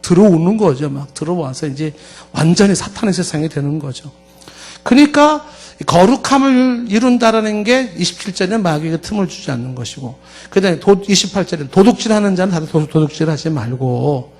Speaker 1: 들어오는 거죠. 막 들어와서 이제 완전히 사탄의 세상이 되는 거죠. 그러니까 거룩함을 이룬다라는 게 27절에는 마귀에게 틈을 주지 않는 것이고, 그 다음에 28절에는 도둑질하는 자는 다들 도둑질하지 말고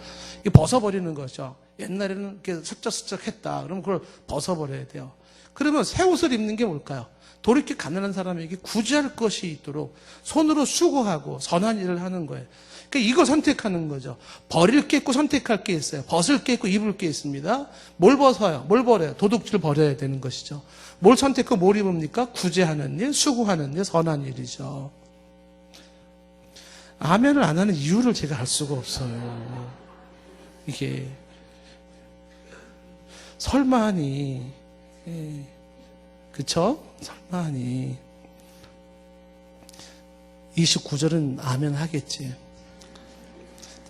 Speaker 1: 벗어버리는 거죠. 옛날에는 이렇게 슬쩍슬쩍 했다. 그러면 그걸 벗어버려야 돼요. 그러면 새 옷을 입는 게 뭘까요? 돌이켜 가난한 사람에게 구제할 것이 있도록 손으로 수고하고 선한 일을 하는 거예요. 그러니까 이거 선택하는 거죠. 버릴 게 있고 선택할 게 있어요. 벗을 게 있고 입을 게 있습니다. 뭘 벗어요? 뭘 버려요? 도둑질 버려야 되는 것이죠. 뭘 선택하고 뭘 입습니까? 구제하는 일, 수고하는 일, 선한 일이죠. 아멘을 안 하는 이유를 제가 알 수가 없어요. 이게 설마하니, 그쵸? 설마하니 29절은 아멘 하겠지.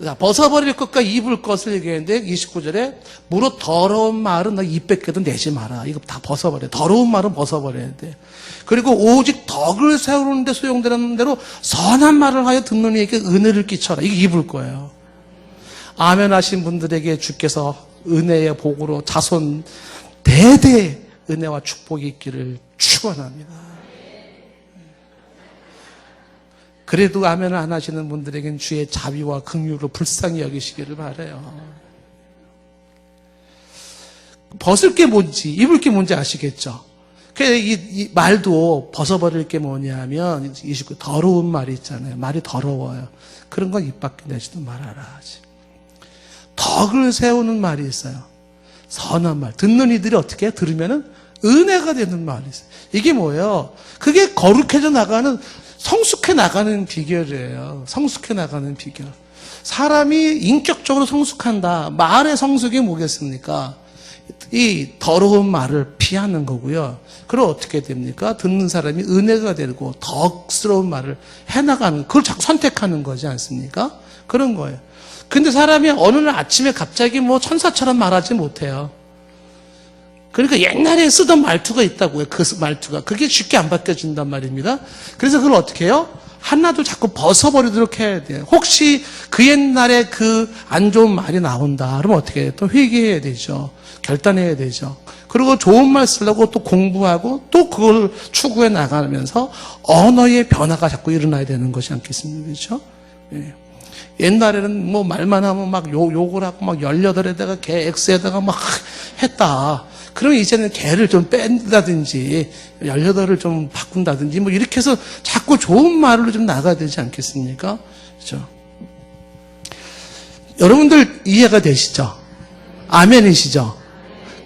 Speaker 1: 자, 벗어버릴 것과 입을 것을 얘기했는데 29절에 무릇 더러운 말은 너 입 밖에도 내지 마라. 이거 다 벗어버려. 더러운 말은 벗어버려야 돼. 그리고 오직 덕을 세우는 데 소용되는 대로 선한 말을 하여 듣는 이에게 은혜를 끼쳐라. 이게 입을 거예요. 아멘 하신 분들에게 주께서 은혜의 복으로 자손 대대 은혜와 축복이 있기를 축원합니다. 그래도 아멘을 안 하시는 분들에겐 주의 자비와 긍휼로 불쌍히 여기시기를 바라요. 벗을 게 뭔지, 입을 게 뭔지 아시겠죠? 이 말도 벗어버릴 게 뭐냐면, 더러운 말이 있잖아요. 말이 더러워요. 그런 건 입 밖에 내지도 말아라 하지. 덕을 세우는 말이 있어요. 선한 말. 듣는 이들이 어떻게 해요? 들으면은 은혜가 되는 말이 있어요. 이게 뭐예요? 그게 거룩해져 나가는, 성숙해 나가는 비결이에요. 성숙해 나가는 비결. 사람이 인격적으로 성숙한다. 말의 성숙이 뭐겠습니까? 이 더러운 말을 피하는 거고요. 그럼 어떻게 됩니까? 듣는 사람이 은혜가 되고 덕스러운 말을 해나가는, 그걸 자꾸 선택하는 거지 않습니까? 그런 거예요. 근데 사람이 어느 날 아침에 갑자기 뭐 천사처럼 말하지 못해요. 그러니까 옛날에 쓰던 말투가 있다고요. 그 말투가. 그게 쉽게 안 바뀌어진단 말입니다. 그래서 그걸 어떻게 해요? 하나도 자꾸 벗어버리도록 해야 돼요. 혹시 그 옛날에 그 안 좋은 말이 나온다. 그러면 어떻게 해요? 또 회개해야 되죠. 결단해야 되죠. 그리고 좋은 말 쓰려고 또 공부하고 또 그걸 추구해 나가면서 언어의 변화가 자꾸 일어나야 되는 것이 않겠습니까? 그렇죠? 예. 옛날에는 뭐 말만 하면 막 욕을 하고 막 18에다가 개 X에다가 막 했다. 그러면 이제는 개를 좀 뺀다든지 18을 좀 바꾼다든지 뭐 이렇게 해서 자꾸 좋은 말로 좀 나가야 되지 않겠습니까? 그렇죠? 여러분들 이해가 되시죠? 아멘이시죠?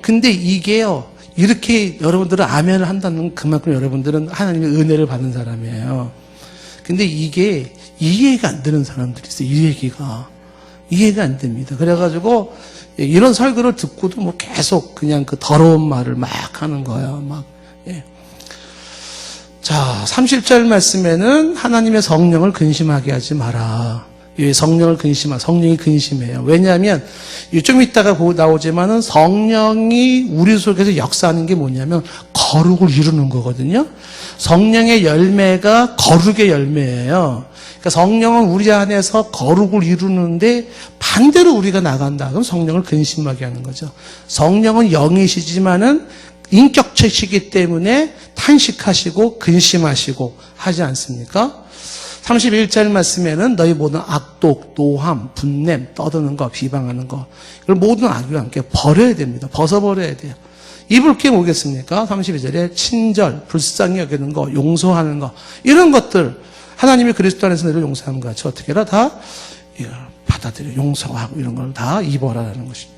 Speaker 1: 근데 이게요, 이렇게 여러분들은 아멘을 한다는 그만큼 여러분들은 하나님의 은혜를 받는 사람이에요. 근데 이게 이해가 안 되는 사람들이 있어요. 이 얘기가. 이해가 안 됩니다. 그래가지고 이런 설교를 듣고도 뭐 계속 그냥 그 더러운 말을 막 하는 거예요. 막. 예. 자, 30절 말씀에는 하나님의 성령을 근심하게 하지 마라. 예, 성령을 성령이 근심해요. 왜냐하면 좀 이따가 나오지만은 성령이 우리 속에서 역사하는 게 뭐냐면 거룩을 이루는 거거든요. 성령의 열매가 거룩의 열매예요. 그러니까 성령은 우리 안에서 거룩을 이루는데 반대로 우리가 나간다. 그럼 성령을 근심하게 하는 거죠. 성령은 영이시지만은 인격체시기 때문에 탄식하시고 근심하시고 하지 않습니까? 31절 말씀에는 너희 모든 악독, 노함, 분냄, 떠드는 거, 비방하는 거, 이걸 모든 악과 함께 버려야 됩니다. 벗어버려야 돼요. 입을 게 뭐겠습니까? 32절에 친절, 불쌍히 여기는 거, 용서하는 거, 이런 것들 하나님이 그리스도 안에서 너희를 용서하는 것 같이 어떻게 해라? 다 받아들여, 용서하고 이런 걸 다 입어라라는 것입니다.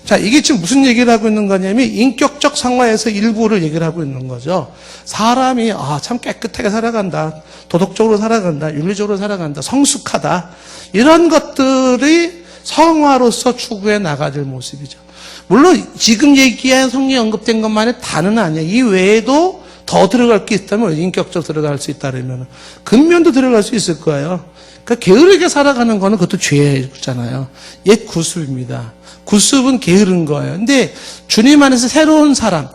Speaker 1: 자, 이게 지금 무슨 얘기를 하고 있는 거냐면 인격적 상황에서 일부를 얘기를 하고 있는 거죠. 사람이 참 깨끗하게 살아간다, 도덕적으로 살아간다, 윤리적으로 살아간다, 성숙하다, 이런 것들이 성화로서 추구해 나가야 될 모습이죠. 물론 지금 얘기한 성령이 언급된 것만의 다는 아니에요. 이 외에도 더 들어갈 게 있다면 인격적으로 들어갈 수 있다면 근면도 들어갈 수 있을 거예요. 그러니까 게으르게 살아가는 거는 그것도 죄잖아요. 옛 구습입니다. 구습은 게으른 거예요. 근데 주님 안에서 새로운 사람,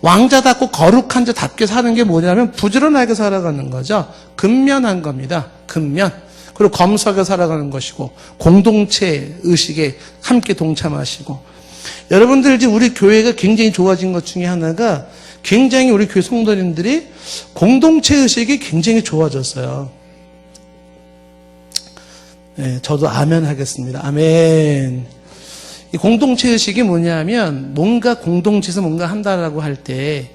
Speaker 1: 왕자답고 거룩한 자답게 사는 게 뭐냐면 부지런하게 살아가는 거죠. 근면한 겁니다. 근면. 그리고 검소하게 살아가는 것이고 공동체 의식에 함께 동참하시고. 여러분들 이제 우리 교회가 굉장히 좋아진 것 중에 하나가 굉장히 우리 교회 성도님들이 공동체 의식이 굉장히 좋아졌어요. 네, 저도 아멘 하겠습니다. 아멘. 이 공동체 의식이 뭐냐면 뭔가 공동체에서 뭔가 한다라고 할 때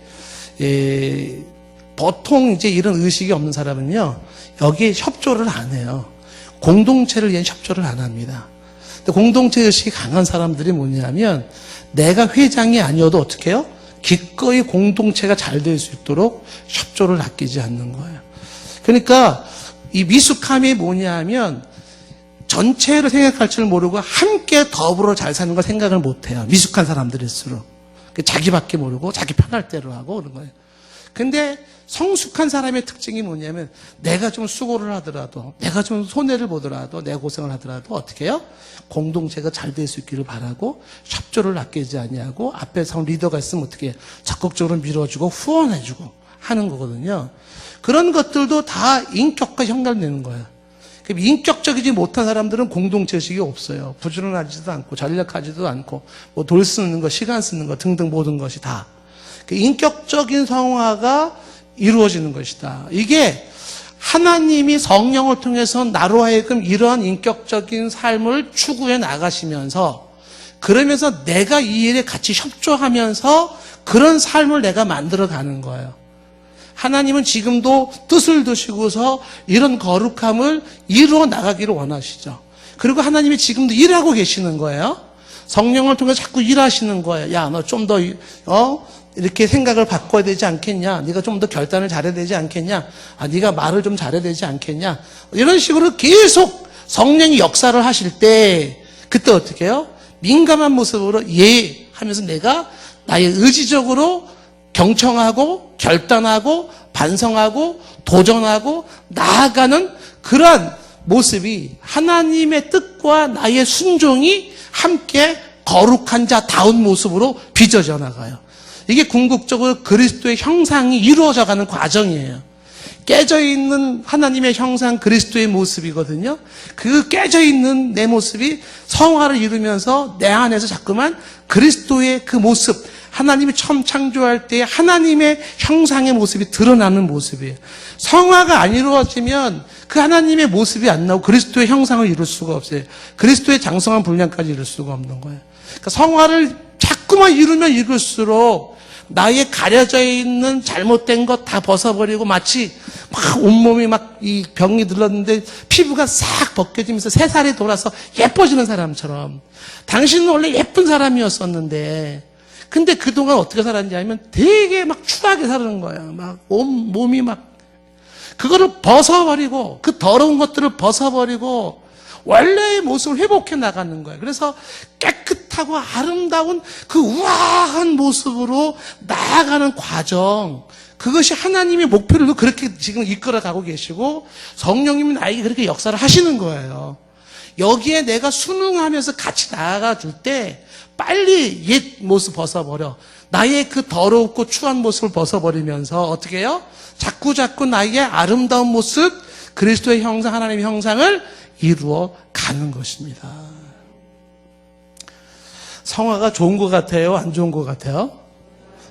Speaker 1: 보통 이제 이런 의식이 없는 사람은요 여기에 협조를 안 해요. 공동체를 위한 협조를 안 합니다. 근데 공동체 의식이 강한 사람들이 뭐냐면 내가 회장이 아니어도 어떻게 해요? 기꺼이 공동체가 잘 될 수 있도록 협조를 아끼지 않는 거예요. 그러니까 이 미숙함이 뭐냐면 전체를 생각할 줄 모르고 함께 더불어 잘 사는 걸 생각을 못해요. 미숙한 사람들일수록. 자기밖에 모르고 자기 편할 대로 하고 그런 거예요. 근데 성숙한 사람의 특징이 뭐냐면 내가 좀 수고를 하더라도, 내가 좀 손해를 보더라도, 내 고생을 하더라도 어떻게 해요? 공동체가 잘 될 수 있기를 바라고 협조를 아끼지 아니하고 앞에 상 리더가 있으면 어떻게 해요? 적극적으로 밀어주고 후원해주고 하는 거거든요. 그런 것들도 다 인격과 연결되는 거예요. 인격적이지 못한 사람들은 공동체의식이 없어요. 부지런하지도 않고 전략하지도 않고 뭐 돌 쓰는 거, 시간 쓰는 거 등등 모든 것이 다 인격적인 성화가 이루어지는 것이다. 이게 하나님이 성령을 통해서 나로 하여금 이러한 인격적인 삶을 추구해 나가시면서 그러면서 내가 이 일에 같이 협조하면서 그런 삶을 내가 만들어가는 거예요. 하나님은 지금도 뜻을 두시고서 이런 거룩함을 이루어 나가기를 원하시죠. 그리고 하나님이 지금도 일하고 계시는 거예요. 성령을 통해서 자꾸 일하시는 거예요. 야, 너 좀 더 이렇게 생각을 바꿔야 되지 않겠냐? 네가 좀 더 결단을 잘해야 되지 않겠냐? 네가 말을 좀 잘해야 되지 않겠냐? 이런 식으로 계속 성령이 역사를 하실 때 그때 어떻게 해요? 민감한 모습으로 예 하면서 내가 나의 의지적으로 경청하고 결단하고 반성하고 도전하고 나아가는 그러한 모습이 하나님의 뜻과 나의 순종이 함께 거룩한 자다운 모습으로 빚어져 나가요. 이게 궁극적으로 그리스도의 형상이 이루어져가는 과정이에요. 깨져있는 하나님의 형상 그리스도의 모습이거든요. 그 깨져있는 내 모습이 성화를 이루면서 내 안에서 자꾸만 그리스도의 그 모습, 하나님이 처음 창조할 때 하나님의 형상의 모습이 드러나는 모습이에요. 성화가 안 이루어지면 그 하나님의 모습이 안 나오고 그리스도의 형상을 이룰 수가 없어요. 그리스도의 장성한 분량까지 이룰 수가 없는 거예요. 그러니까 성화를 자꾸만 이루면 이룰수록 나의 가려져 있는 잘못된 것 다 벗어버리고 마치 막 온몸이 막 이 병이 들렀는데 피부가 싹 벗겨지면서 새 살이 돌아서 예뻐지는 사람처럼 당신은 원래 예쁜 사람이었었는데 근데 그동안 어떻게 살았는지 알면 되게 막 추하게 사는 거예요. 막 몸이 막 그거를 벗어버리고 그 더러운 것들을 벗어버리고 원래의 모습을 회복해 나가는 거예요. 그래서 깨끗하고 아름다운 그 우아한 모습으로 나아가는 과정, 그것이 하나님의 목표를 그렇게 지금 이끌어가고 계시고 성령님이 나에게 그렇게 역사를 하시는 거예요. 여기에 내가 순응하면서 같이 나아가 줄 때 빨리 옛 모습 벗어버려. 나의 그 더럽고 추한 모습을 벗어버리면서 어떻게 해요? 자꾸 나의 아름다운 모습, 그리스도의 형상, 하나님의 형상을 이루어 가는 것입니다. 성화가 좋은 것 같아요? 안 좋은 것 같아요?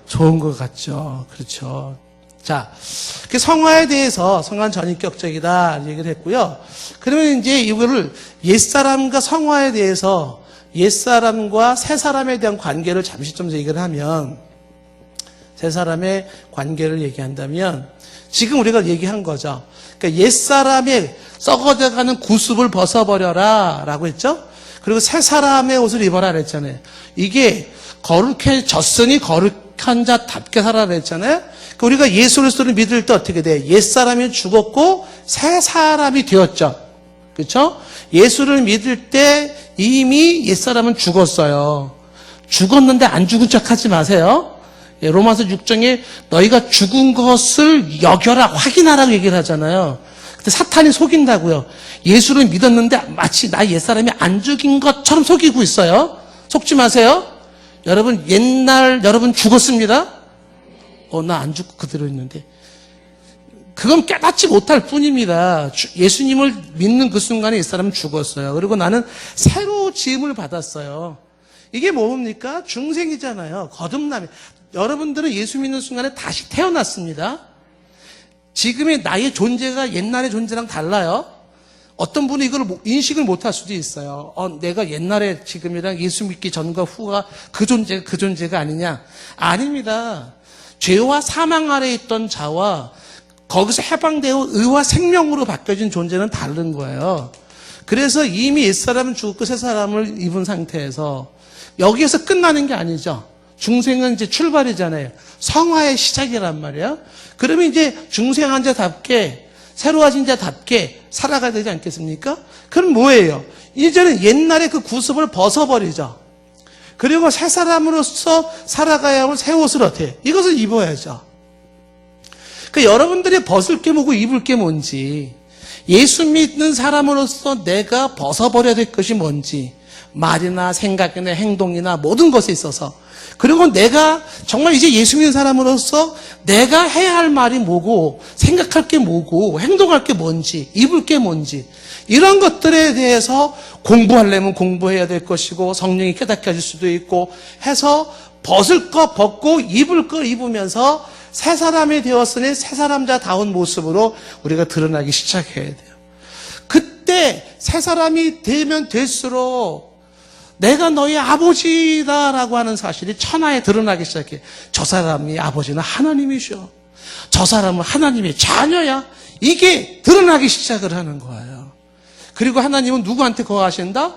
Speaker 1: 좋은 것 같죠. 그렇죠. 자, 그 성화에 대해서 성화는 전인격적이다 얘기를 했고요. 그러면 이제 이거를 옛사람과 성화에 대해서 옛사람과 새사람에 대한 관계를 잠시 좀 얘기를 하면 새사람의 관계를 얘기한다면 지금 우리가 얘기한 거죠. 그러니까 옛사람의 썩어져가는 구습을 벗어버려라 라고 했죠. 그리고 새사람의 옷을 입어라 그랬잖아요. 이게 거룩해졌으니 거룩한 자답게 살아라 그랬잖아요. 그러니까 우리가 예수 그리스도를 믿을 때 어떻게 돼? 옛사람이 죽었고 새사람이 되었죠. 그렇죠? 예수를 믿을 때 이미 옛사람은 죽었어요. 죽었는데 안 죽은 척 하지 마세요. 로마서 6장에 너희가 죽은 것을 여겨라, 확인하라고 얘기를 하잖아요. 근데 사탄이 속인다고요. 예수를 믿었는데 마치 나 옛사람이 안 죽인 것처럼 속이고 있어요. 속지 마세요. 여러분 옛날 여러분 죽었습니다. 나 안 죽고 그대로 있는데. 그건 깨닫지 못할 뿐입니다. 예수님을 믿는 그 순간에 옛사람은 죽었어요. 그리고 나는 새로 지음을 받았어요. 이게 뭡니까? 중생이잖아요. 거듭남이. 여러분들은 예수 믿는 순간에 다시 태어났습니다. 지금의 나의 존재가 옛날의 존재랑 달라요. 어떤 분이 이걸 인식을 못할 수도 있어요. 내가 옛날에 지금이랑 예수 믿기 전과 후가 그 존재가 아니냐? 아닙니다. 죄와 사망 아래에 있던 자와 거기서 해방되어 의와 생명으로 바뀌어진 존재는 다른 거예요. 그래서 이미 옛사람은 죽었고 새사람을 입은 상태에서 여기에서 끝나는 게 아니죠. 중생은 이제 출발이잖아요. 성화의 시작이란 말이에요. 그러면 이제 중생한 자답게 새로워진 자답게 살아가야 되지 않겠습니까? 그럼 뭐예요? 이제는 옛날의 그 구습을 벗어버리죠. 그리고 새 사람으로서 살아가야 할 새 옷을 어떻게 해요? 이것을 입어야죠. 그러니까 여러분들이 벗을 게 뭐고 입을 게 뭔지, 예수 믿는 사람으로서 내가 벗어버려야 될 것이 뭔지, 말이나 생각이나 행동이나 모든 것에 있어서. 그리고 내가 정말 이제 예수 믿는 사람으로서 내가 해야 할 말이 뭐고, 생각할 게 뭐고, 행동할 게 뭔지, 입을 게 뭔지, 이런 것들에 대해서 공부하려면 공부해야 될 것이고, 성령이 깨닫게 해줄 수도 있고 해서 벗을 거 벗고 입을 거 입으면서 새 사람이 되었으니 새 사람자다운 모습으로 우리가 드러나기 시작해야 돼요. 그때 새 사람이 되면 될수록 내가 너희 아버지다라고 하는 사실이 천하에 드러나기 시작해. 저 사람이 아버지는 하나님이셔. 저 사람은 하나님의 자녀야. 이게 드러나기 시작을 하는 거예요. 그리고 하나님은 누구한테 거하신다?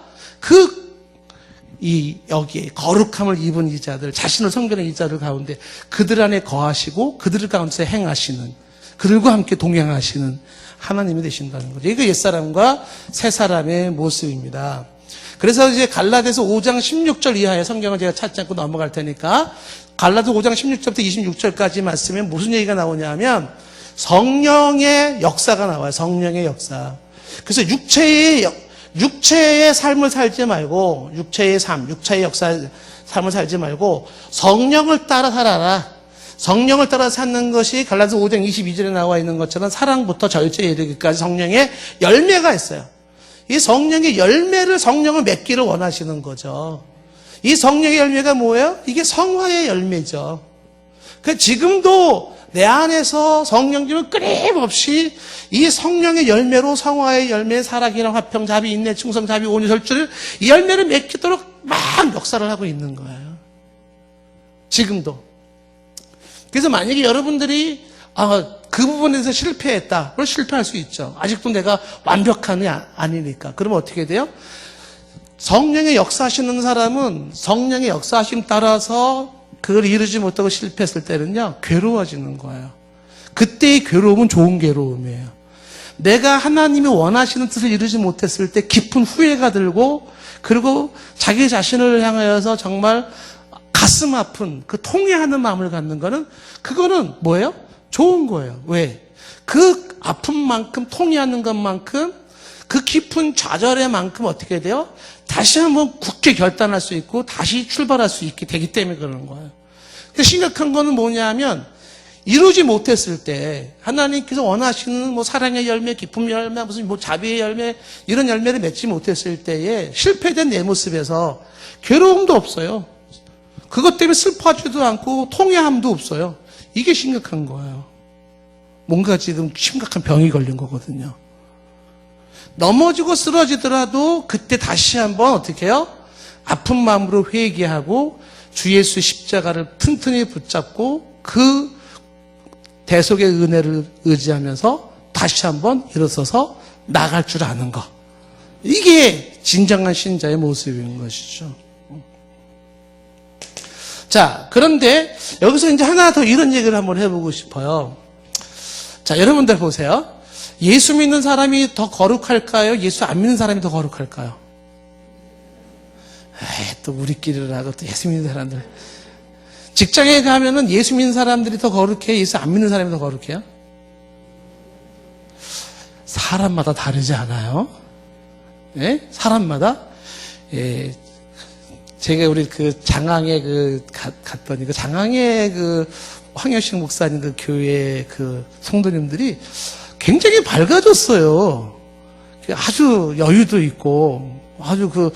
Speaker 1: 여기에 거룩함을 입은 이자들, 자신을 섬기는 이자들 가운데 그들 안에 거하시고 그들 가운데 행하시는, 그들과 함께 동행하시는 하나님이 되신다는 거죠. 이게 옛사람과 새사람의 모습입니다. 그래서 이제 갈라디아서 5장 16절 이하의 성경을 제가 찾지 않고 넘어갈 테니까 갈라디아서 5장 16절부터 26절까지 말씀에 무슨 얘기가 나오냐면 성령의 역사가 나와요. 성령의 역사. 그래서 육체의 삶을 살지 말고, 육체의 삶을 살지 말고 성령을 따라 살아라. 성령을 따라 사는 것이 갈라디아서 5장 22절에 나와 있는 것처럼 사랑부터 절제에 이르기까지 성령의 열매가 있어요. 이 성령의 열매를, 성령을 맺기를 원하시는 거죠. 이 성령의 열매가 뭐예요? 이게 성화의 열매죠. 지금도 내 안에서 성령님은 끊임없이 이 성령의 열매로 성화의 열매, 사랑이랑 화평, 자비, 인내, 충성, 자비, 온유, 절제를, 이 열매를 맺도록 막 역사를 하고 있는 거예요. 지금도. 그래서 만약에 여러분들이 그 부분에서 실패했다. 그럼 실패할 수 있죠. 아직도 내가 완벽한이 아니니까. 그러면 어떻게 돼요? 성령의 역사하시는 사람은 성령의 역사하심 따라서 그걸 이루지 못하고 실패했을 때는요, 괴로워지는 거예요. 그때의 괴로움은 좋은 괴로움이에요. 내가 하나님이 원하시는 뜻을 이루지 못했을 때 깊은 후회가 들고, 그리고 자기 자신을 향하여서 정말 가슴 아픈 그 통회하는 마음을 갖는 거는, 그거는 뭐예요? 좋은 거예요. 왜? 그 아픔만큼, 통회하는 것만큼, 그 깊은 좌절의 만큼 어떻게 돼요? 다시 한번 굳게 결단할 수 있고 다시 출발할 수 있게 되기 때문에 그러는 거예요. 근데 심각한 거는 뭐냐면 이루지 못했을 때 하나님께서 원하시는 뭐 사랑의 열매, 기쁨의 열매, 무슨 뭐 자비의 열매, 이런 열매를 맺지 못했을 때에 실패된 내 모습에서 괴로움도 없어요. 그것 때문에 슬퍼하지도 않고 통회함도 없어요. 이게 심각한 거예요. 뭔가 지금 심각한 병이 걸린 거거든요. 넘어지고 쓰러지더라도 그때 다시 한번 어떻게 해요? 아픈 마음으로 회개하고 주 예수 십자가를 튼튼히 붙잡고 그 대속의 은혜를 의지하면서 다시 한번 일어서서 나갈 줄 아는 것. 이게 진정한 신자의 모습인 것이죠. 자, 그런데 여기서 이제 하나 더 이런 얘기를 한번 해보고 싶어요. 자, 여러분들 보세요. 예수 믿는 사람이 더 거룩할까요? 예수 안 믿는 사람이 더 거룩할까요? 또 우리끼리라고 또 예수 믿는 사람들. 직장에 가면은 예수 믿는 사람들이 더 거룩해요? 예수 안 믿는 사람이 더 거룩해요? 사람마다 다르지 않아요? 예? 사람마다? 예. 제가 우리 그 장항에 갔더니 그 장항에 그 황여식 목사님 그 교회 그 성도님들이 굉장히 밝아졌어요. 아주 여유도 있고, 아주 그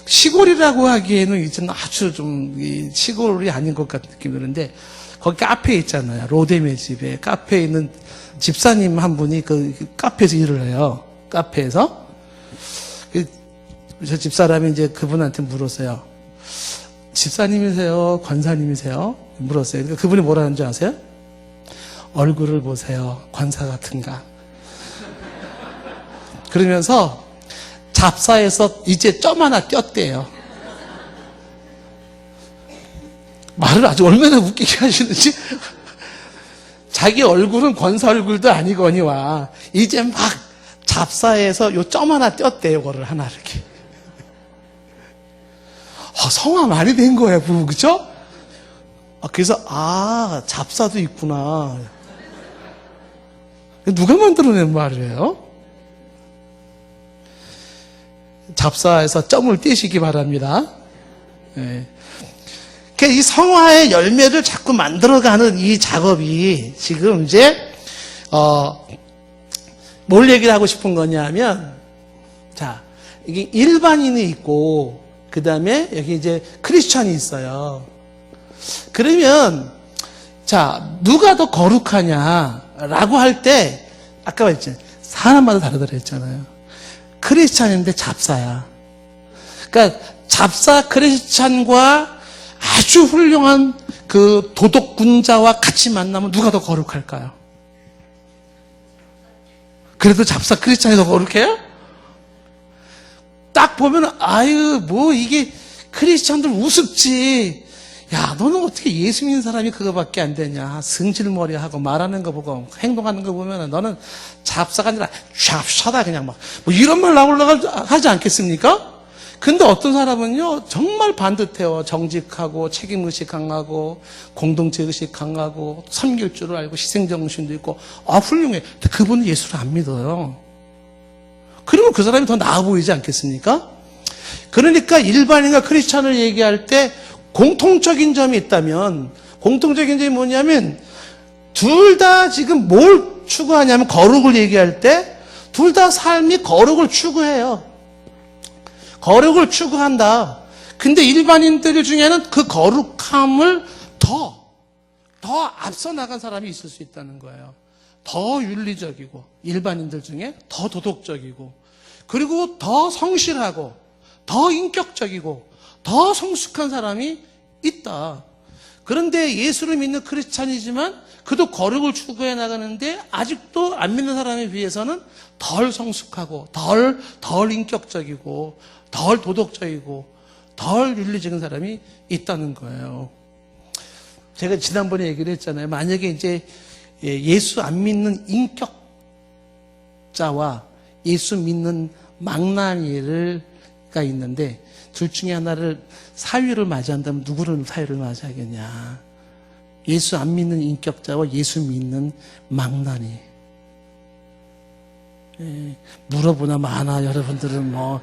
Speaker 1: 시골이라고 하기에는 이제는 아주 좀 시골이 아닌 것 같은 느낌이 드는데, 거기 카페 있잖아요. 로데메 집에. 카페에 있는 집사님 한 분이 그 카페에서 일을 해요. 카페에서. 저 집사람이 이제 그분한테 물었어요. 집사님이세요? 권사님이세요? 물었어요. 그러니까 그분이 뭐라는 줄 아세요? 얼굴을 보세요. 권사 같은가? 그러면서 잡사에서 이제 점 하나 꼈대요. 말을 아주 얼마나 웃기게 하시는지. 자기 얼굴은 권사 얼굴도 아니거니와 이제 막 잡사에서 요 점 하나 띄었대요. 그거를 하나 이렇게. 성화 많이 된 거예요, 부부, 그죠? 그래서 잡사도 있구나. 누가 만들어낸 말이에요? 잡사에서 점을 떼시기 바랍니다. 예. 이 성화의 열매를 자꾸 만들어가는 이 작업이 지금 이제 뭘 얘기를 하고 싶은 거냐면, 자, 이게 일반인이 있고 그 다음에 여기 이제 크리스찬이 있어요. 그러면 자, 누가 더 거룩하냐라고 할 때 아까 말했잖아요. 사람마다 다르다고 했잖아요. 크리스찬인데 잡사야. 그러니까 잡사 크리스찬과 아주 훌륭한 그 도덕군자와 같이 만나면 누가 더 거룩할까요? 그래도 잡사 크리스찬이 더 거룩해요? 딱 보면 아유 뭐 이게 크리스찬들 우습지. 야 너는 어떻게 예수 믿는 사람이 그거밖에 안 되냐. 승질머리하고 말하는 거 보고 행동하는 거 보면 너는 잡사가 아니라 샵샤다 그냥 막 뭐 이런 말 나오려고 하지 않겠습니까? 근데 어떤 사람은요 정말 반듯해요. 정직하고 책임의식 강하고 공동체의식 강하고 섬길 줄을 알고 희생정신도 있고 훌륭해. 근데 그분은 예수를 안 믿어요. 그러면 그 사람이 더 나아 보이지 않겠습니까? 그러니까 일반인과 크리스찬을 얘기할 때 공통적인 점이 있다면, 공통적인 점이 뭐냐면 둘 다 지금 뭘 추구하냐면 거룩을 얘기할 때 둘 다 삶이 거룩을 추구해요. 거룩을 추구한다. 근데 일반인들 중에는 그 거룩함을 더 앞서 나간 사람이 있을 수 있다는 거예요. 더 윤리적이고 일반인들 중에 더 도덕적이고 그리고 더 성실하고 더 인격적이고 더 성숙한 사람이 있다. 그런데 예수를 믿는 크리스찬이지만 그도 거룩을 추구해 나가는데 아직도 안 믿는 사람에 비해서는 덜 성숙하고 덜 인격적이고 덜 도덕적이고 덜 윤리적인 사람이 있다는 거예요. 제가 지난번에 얘기를 했잖아요. 만약에 이제 예수 안 믿는 인격자와 예수 믿는 망나니가 있는데 둘 중에 하나를 사위를 맞이한다면 누구를 사위를 맞이하겠냐. 예수 안 믿는 인격자와 예수 믿는 망나니. 물어보나 마나 여러분들은 뭐.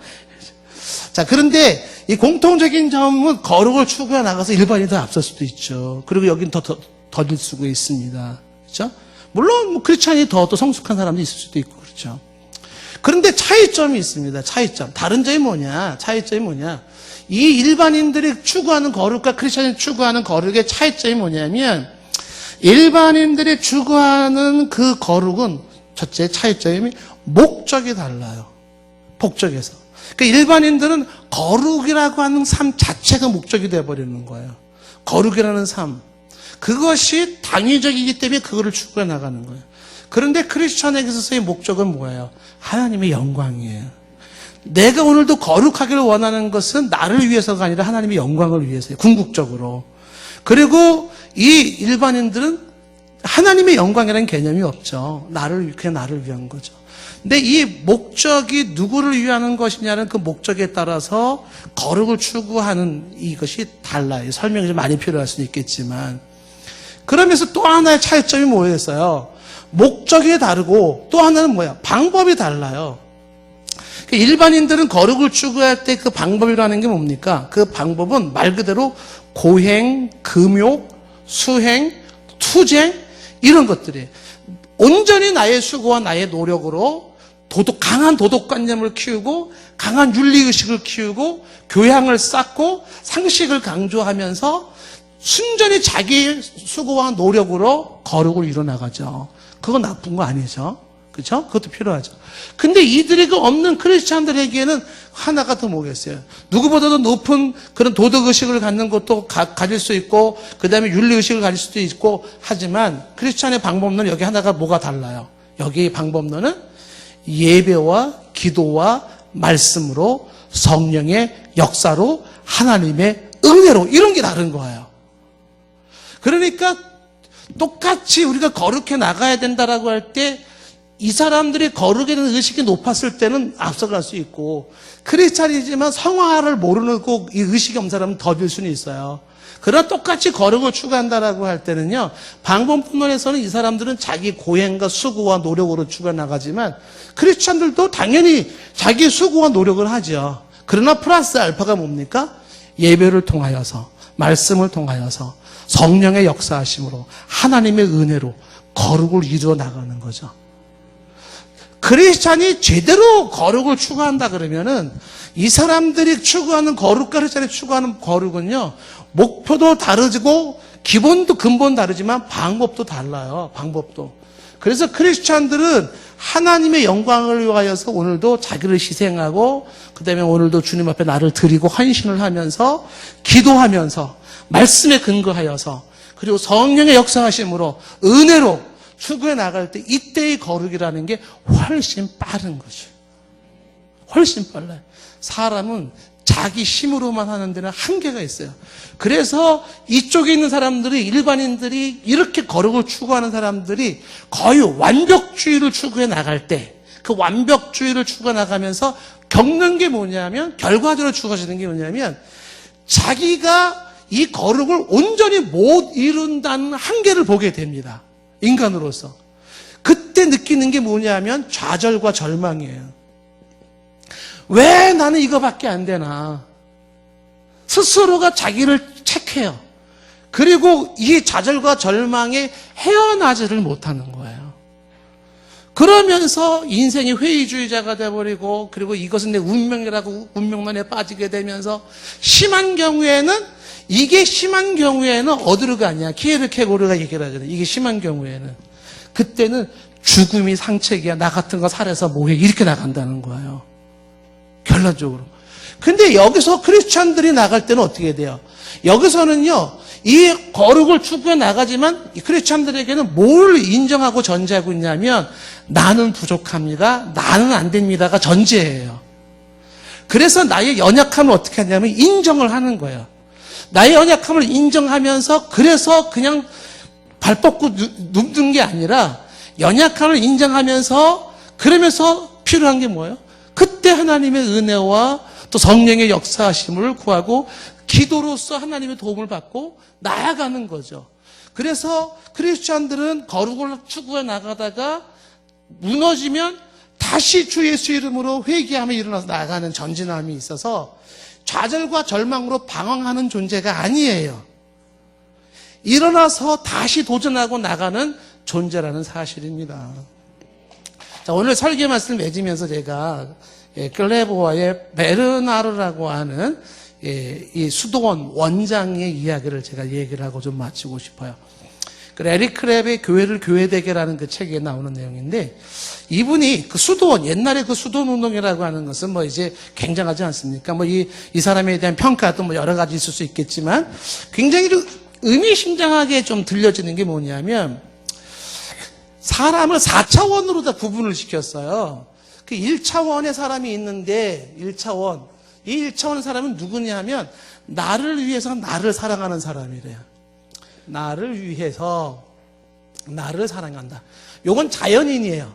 Speaker 1: 자, 그런데 이 공통적인 점은 거룩을 추구해 나가서 일반인이 더 앞설 수도 있죠. 그리고 여긴 더딜 수가 있습니다. 그렇죠? 물론 뭐 크리스찬이 더 성숙한 사람도 있을 수도 있고 그렇죠. 그런데 차이점이 있습니다. 차이점. 다른 점이 뭐냐? 차이점이 뭐냐? 이 일반인들이 추구하는 거룩과 크리스찬이 추구하는 거룩의 차이점이 뭐냐면 일반인들이 추구하는 그 거룩은 첫째 차이점이 목적이 달라요. 목적에서. 그러니까 일반인들은 거룩이라고 하는 삶 자체가 목적이 되어버리는 거예요. 거룩이라는 삶. 그것이 당위적이기 때문에 그거를 추구해 나가는 거예요. 그런데 크리스천에게 있어서의 목적은 뭐예요? 하나님의 영광이에요. 내가 오늘도 거룩하기를 원하는 것은 나를 위해서가 아니라 하나님의 영광을 위해서예요. 궁극적으로. 그리고 이 일반인들은 하나님의 영광이라는 개념이 없죠. 그냥 나를 위한 거죠. 근데 이 목적이 누구를 위하는 것이냐는 그 목적에 따라서 거룩을 추구하는 이것이 달라요. 설명이 좀 많이 필요할 수는 있겠지만. 그러면서 또 하나의 차이점이 뭐였어요? 목적이 다르고 또 하나는 뭐야? 방법이 달라요. 일반인들은 거룩을 추구할 때 그 방법이라는 게 뭡니까? 그 방법은 말 그대로 고행, 금욕, 수행, 투쟁 이런 것들이 온전히 나의 수고와 나의 노력으로 강한 도덕관념을 키우고 강한 윤리의식을 키우고 교양을 쌓고 상식을 강조하면서 순전히 자기의 수고와 노력으로 거룩을 이뤄나가죠. 그건 나쁜 거 아니죠. 그렇죠? 그것도 필요하죠. 근데 이들이 그 없는 크리스찬들에게는 하나가 더 뭐겠어요? 누구보다도 높은 그런 도덕의식을 갖는 것도 가질 수 있고 그 다음에 윤리의식을 가질 수도 있고 하지만 크리스찬의 방법론은 여기 하나가 뭐가 달라요? 여기 방법론은 예배와 기도와 말씀으로 성령의 역사로 하나님의 은혜로 이런 게 다른 거예요. 그러니까 똑같이 우리가 거룩해 나가야 된다라고 할 때 이 사람들이 거룩에 대한 의식이 높았을 때는 앞서갈 수 있고 크리스찬이지만 성화를 모르는 꼭 이 의식이 없는 사람은 더딜 수는 있어요. 그러나 똑같이 거룩을 추구한다라고 할 때는요, 방법론에서는 이 사람들은 자기 고행과 수고와 노력으로 추구해 나가지만 크리스찬들도 당연히 자기 수고와 노력을 하죠. 그러나 플러스 알파가 뭡니까? 예배를 통하여서, 말씀을 통하여서, 성령의 역사하심으로, 하나님의 은혜로 거룩을 이루어 나가는 거죠. 크리스찬이 제대로 거룩을 추구한다 그러면은 이 사람들이 추구하는 거룩, 크리스찬이 추구하는 거룩은요, 목표도 다르고 기본도 근본 다르지만 방법도 달라요. 방법도. 그래서 크리스찬들은 하나님의 영광을 위하여서 오늘도 자기를 희생하고 그다음에 오늘도 주님 앞에 나를 드리고 헌신을 하면서 기도하면서 말씀에 근거하여서 그리고 성령의 역사하심으로 은혜로 추구해 나갈 때 이때의 거룩이라는 게 훨씬 빠른 거죠. 훨씬 빨라요. 사람은 자기 힘으로만 하는 데는 한계가 있어요. 그래서 이쪽에 있는 사람들이, 일반인들이 이렇게 거룩을 추구하는 사람들이 거의 완벽주의를 추구해 나갈 때, 그 완벽주의를 추구해 나가면서 겪는 게 뭐냐면, 결과적으로 추구하시는 게 뭐냐면, 자기가 이 거룩을 온전히 못 이룬다는 한계를 보게 됩니다. 인간으로서. 그때 느끼는 게 뭐냐면 좌절과 절망이에요. 왜 나는 이거밖에 안 되나? 스스로가 자기를 체크해요. 그리고 이 좌절과 절망에 헤어나지를 못하는 거예요. 그러면서 인생이 회의주의자가 돼버리고, 그리고 이것은 내 운명이라고 운명론에 빠지게 되면서, 심한 경우에는 어디로 가냐? 키에르케고르가 얘기를 하잖아요. 이게 심한 경우에는. 그때는 죽음이 상책이야. 나 같은 거 살아서 뭐해. 이렇게 나간다는 거예요. 결론적으로. 근데 여기서 크리스찬들이 나갈 때는 어떻게 돼요? 여기서는요, 이 거룩을 추구해 나가지만 이 크리스찬들에게는 뭘 인정하고 전제하고 있냐면, 나는 부족합니다. 나는 안 됩니다가 전제예요. 그래서 나의 연약함을 어떻게 하냐면 인정을 하는 거예요. 나의 연약함을 인정하면서, 그래서 그냥 발 뻗고 눕는 게 아니라 연약함을 인정하면서, 그러면서 필요한 게 뭐예요? 그때 하나님의 은혜와 또 성령의 역사하심을 구하고 기도로서 하나님의 도움을 받고 나아가는 거죠. 그래서 크리스찬들은 거룩을 추구해 나가다가 무너지면 다시 주 예수 이름으로 회개하며 일어나서 나아가는 전진함이 있어서 좌절과 절망으로 방황하는 존재가 아니에요. 일어나서 다시 도전하고 나가는 존재라는 사실입니다. 자, 오늘 설교 말씀을 맺으면서 제가 클레보아의 베르나르라고 하는 이 수도원 원장의 이야기를 제가 얘기를 하고 좀 마치고 싶어요. 그 에릭 크랩의 교회를 교회되게라는 그 책에 나오는 내용인데, 이분이 그 수도원, 옛날에 그 수도원 운동이라고 하는 것은 뭐 이제 굉장하지 않습니까? 뭐 이 사람에 대한 평가도 뭐 여러 가지 있을 수 있겠지만, 굉장히 좀 의미심장하게 좀 들려지는 게 뭐냐면, 사람을 4차원으로 다 구분을 시켰어요. 그 1차원의 사람이 있는데, 1차원. 이 1차원 사람은 누구냐면, 나를 위해서 나를 사랑하는 사람이래요. 나를 위해서 나를 사랑한다. 요건 자연인이에요.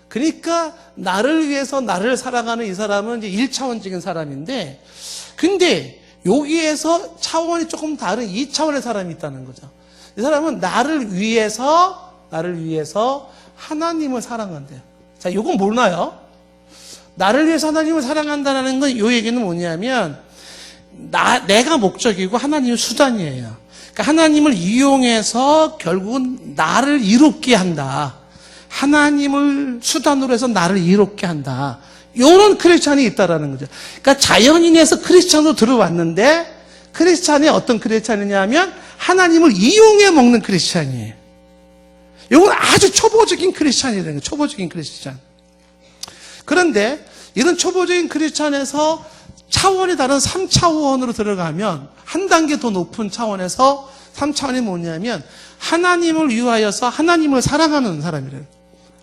Speaker 1: 그러니까 나를 위해서 나를 사랑하는 이 사람은 이제 1차원적인 사람인데, 근데 여기에서 차원이 조금 다른 2차원의 사람이 있다는 거죠. 이 사람은 나를 위해서 하나님을 사랑한대요. 자, 요건 몰라요. 나를 위해서 하나님을 사랑한다는 건 요 얘기는 뭐냐면, 내가 목적이고 하나님은 수단이에요. 그러니까 하나님을 이용해서 결국은 나를 이롭게 한다. 하나님을 수단으로 해서 나를 이롭게 한다. 이런 크리스찬이 있다라는 거죠. 그러니까 자연인에서 크리스찬으로 들어왔는데, 크리스찬이 어떤 크리스찬이냐면 하나님을 이용해 먹는 크리스찬이에요. 이건 아주 초보적인 크리스찬이라는 거예요. 초보적인 크리스찬. 그런데 이런 초보적인 크리스찬에서 차원이 다른 3차원으로 들어가면, 한 단계 더 높은 차원에서 3차원이 뭐냐면 하나님을 위하여서 하나님을 사랑하는 사람이래요.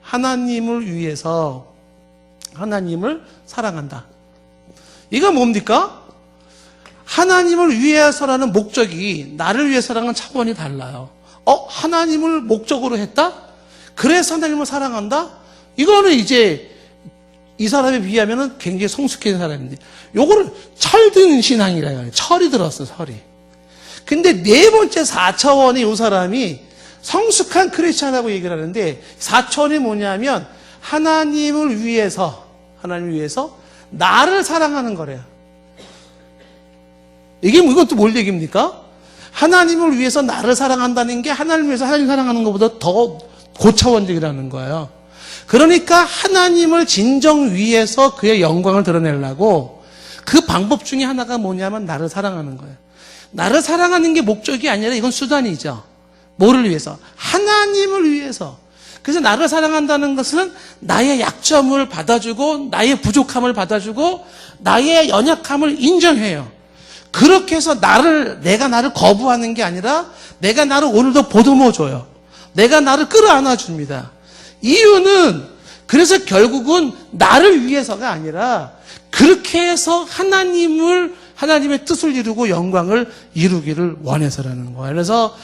Speaker 1: 하나님을 위해서 하나님을 사랑한다. 이거 뭡니까? 하나님을 위해서라는 목적이 나를 위해서라는 차원이 달라요. 하나님을 목적으로 했다? 그래서 하나님을 사랑한다? 이거는 이제 이 사람에 비하면 굉장히 성숙한 사람인데, 요거를 철든 신앙이라고 해요. 철이 들었어, 철이. 근데 네 번째 4차원의 이 사람이 성숙한 크리스찬이라고 얘기를 하는데 4차원이 뭐냐면 하나님을 위해서 나를 사랑하는 거래요. 이것도 뭘 얘기입니까? 하나님을 위해서 나를 사랑한다는 게 하나님을 위해서 하나님 사랑하는 것보다 더 고차원적이라는 거예요. 그러니까 하나님을 진정 위해서 그의 영광을 드러내려고 그 방법 중에 하나가 뭐냐면 나를 사랑하는 거예요. 나를 사랑하는 게 목적이 아니라 이건 수단이죠. 뭐를 위해서? 하나님을 위해서. 그래서 나를 사랑한다는 것은 나의 약점을 받아주고 나의 부족함을 받아주고 나의 연약함을 인정해요. 그렇게 해서 내가 나를 거부하는 게 아니라 내가 나를 오늘도 보듬어줘요. 내가 나를 끌어안아줍니다. 이유는 그래서 결국은 나를 위해서가 아니라 그렇게 해서 하나님의 뜻을 이루고 영광을 이루기를 원해서라는 거예요. 그래서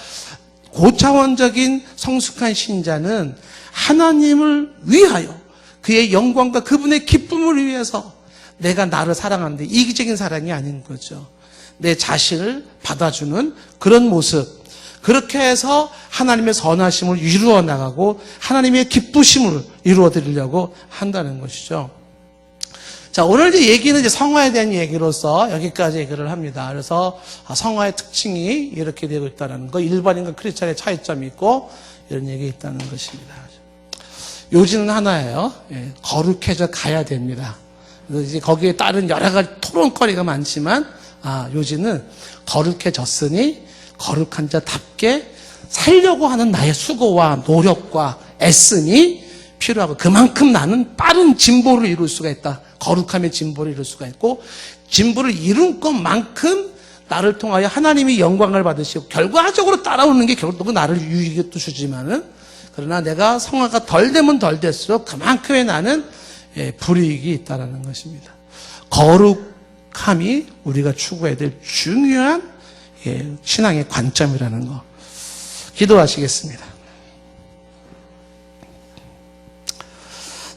Speaker 1: 고차원적인 성숙한 신자는 하나님을 위하여 그의 영광과 그분의 기쁨을 위해서 내가 나를 사랑하는데 이기적인 사랑이 아닌 거죠. 내 자신을 받아주는 그런 모습, 그렇게 해서 하나님의 선하심을 이루어 나가고 하나님의 기쁘심을 이루어 드리려고 한다는 것이죠. 자, 오늘 이제 얘기는 이제 성화에 대한 얘기로서 여기까지 얘기를 합니다. 그래서 성화의 특징이 이렇게 되고 있다는 거, 일반인과 크리스찬의 차이점이 있고 이런 얘기 있다는 것입니다. 요지는 하나예요. 거룩해져 가야 됩니다. 그래서 이제 거기에 따른 여러 가지 토론거리가 많지만 요지는 거룩해졌으니 거룩한 자답게 살려고 하는 나의 수고와 노력과 애씀이 필요하고 그만큼 나는 빠른 진보를 이룰 수가 있다. 거룩함의 진보를 이룰 수가 있고 진보를 이룬 것만큼 나를 통하여 하나님이 영광을 받으시고 결과적으로 따라오는 게 결국 나를 유익을 주지만은 그러나 내가 성화가 덜 되면 덜 될수록 그만큼의 나는 불이익이 있다는 것입니다. 거룩함이 우리가 추구해야 될 중요한 신앙의 관점이라는 거. 기도하시겠습니다.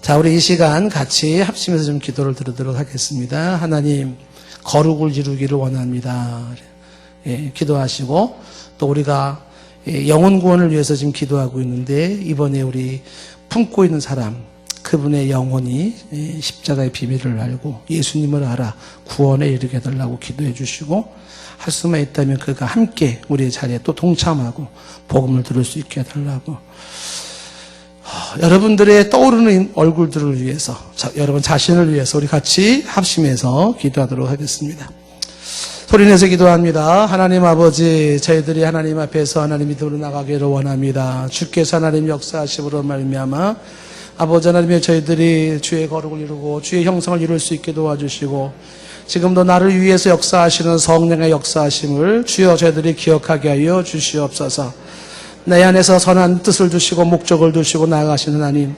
Speaker 1: 자, 우리 이 시간 같이 합심해서 좀 기도를 드리도록 하겠습니다. 하나님, 거룩을 이루기를 원합니다. 기도하시고 또 우리가 영혼 구원을 위해서 지금 기도하고 있는데 이번에 우리 품고 있는 사람, 그분의 영혼이 십자가의 비밀을 알고 예수님을 알아 구원에 이르게 해달라고 기도해 주시고 할 수만 있다면 그가 함께 우리의 자리에 또 동참하고 복음을 들을 수 있게 해달라고 여러분들의 떠오르는 얼굴들을 위해서 여러분 자신을 위해서 우리 같이 합심해서 기도하도록 하겠습니다. 소리내서 기도합니다. 하나님 아버지, 저희들이 하나님 앞에서 하나님이 드러나가기를 원합니다. 주께서 하나님 역사하심으로 말미암아 아버지 하나님의 저희들이 주의 거룩을 이루고 주의 형상을 이룰 수 있게 도와주시고 지금도 나를 위해서 역사하시는 성령의 역사하심을 주여 저희들이 기억하게 하여 주시옵소서. 내 안에서 선한 뜻을 두시고 목적을 두시고 나아가시는 하나님,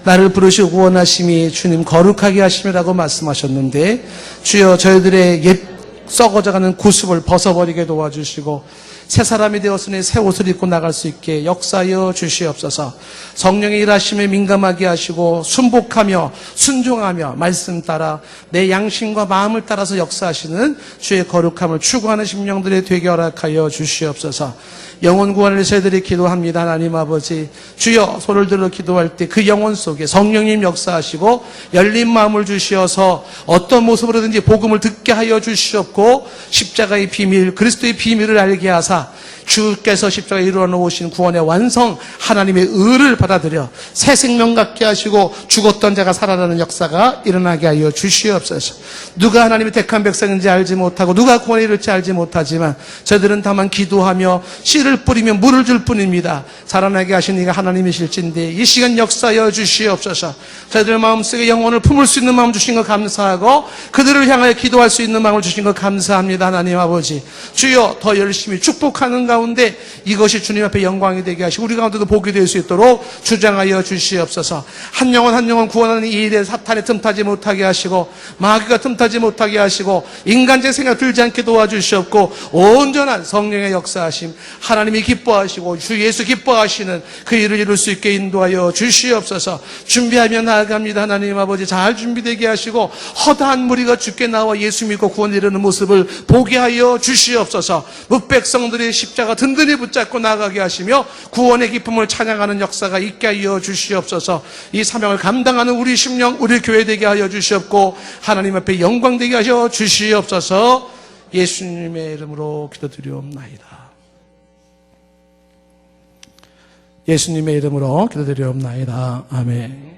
Speaker 1: 나를 부르시고 구원하심이 주님 거룩하게 하심이라고 말씀하셨는데 주여 저희들의 옛 썩어져가는 구습을 벗어버리게 도와주시고 새 사람이 되었으니 새 옷을 입고 나갈 수 있게 역사하여 주시옵소서. 성령의 일하심에 민감하게 하시고 순복하며 순종하며 말씀 따라 내 양심과 마음을 따라서 역사하시는 주의 거룩함을 추구하는 심령들이 되게 허락하여 주시옵소서. 영혼 구원을 저희들이 기도합니다. 하나님 아버지, 주여 손을 들어 기도할 때 그 영혼 속에 성령님 역사하시고 열린 마음을 주시어서 어떤 모습으로든지 복음을 듣게 하여 주시옵고 십자가의 비밀, 그리스도의 비밀을 알게 하사 주께서 십자가에 이루어 놓으신 구원의 완성, 하나님의 의를 받아들여 새 생명 갖게 하시고 죽었던 자가 살아나는 역사가 일어나게 하여 주시옵소서. 누가 하나님의 택한 백성인지 알지 못하고 누가 구원에 이를지 알지 못하지만 저들은 다만 기도하며 씨를 뿌리며 물을 줄 뿐입니다. 살아나게 하신 이가 하나님이실진데 이 시간 역사하여 주시옵소서. 저희들 마음속에 영혼을 품을 수 있는 마음 주신 것 감사하고 그들을 향하여 기도할 수 있는 마음을 주신 것 감사합니다. 하나님 아버지, 주여 더 열심히 축복하는 가운데 가운데 이것이 주님 앞에 영광이 되게 하시고 우리 가운데도 복이 될 수 있도록 주장하여 주시옵소서. 한 영혼 한 영혼 구원하는 이 일에 사탄에 틈타지 못하게 하시고 마귀가 틈타지 못하게 하시고 인간적 생각 들지 않게 도와주시옵고 온전한 성령의 역사하심 하나님이 기뻐하시고 주 예수 기뻐하시는 그 일을 이룰 수 있게 인도하여 주시옵소서. 준비하며 나아갑니다. 하나님 아버지 잘 준비되게 하시고 허다한 무리가 주께 나와 예수 믿고 구원 이루는 모습을 보게 하여 주시옵소서. 묵백성들의 십자가 든든히 붙잡고 나가게 하시며 구원의 기쁨을 찬양하는 역사가 있게 하여 주시옵소서. 이 사명을 감당하는 우리 심령 우리 교회 되게 하여 주시옵고 하나님 앞에 영광 되게 하여 주시옵소서. 예수님의 이름으로 기도드리옵나이다. 예수님의 이름으로 기도드리옵나이다. 아멘.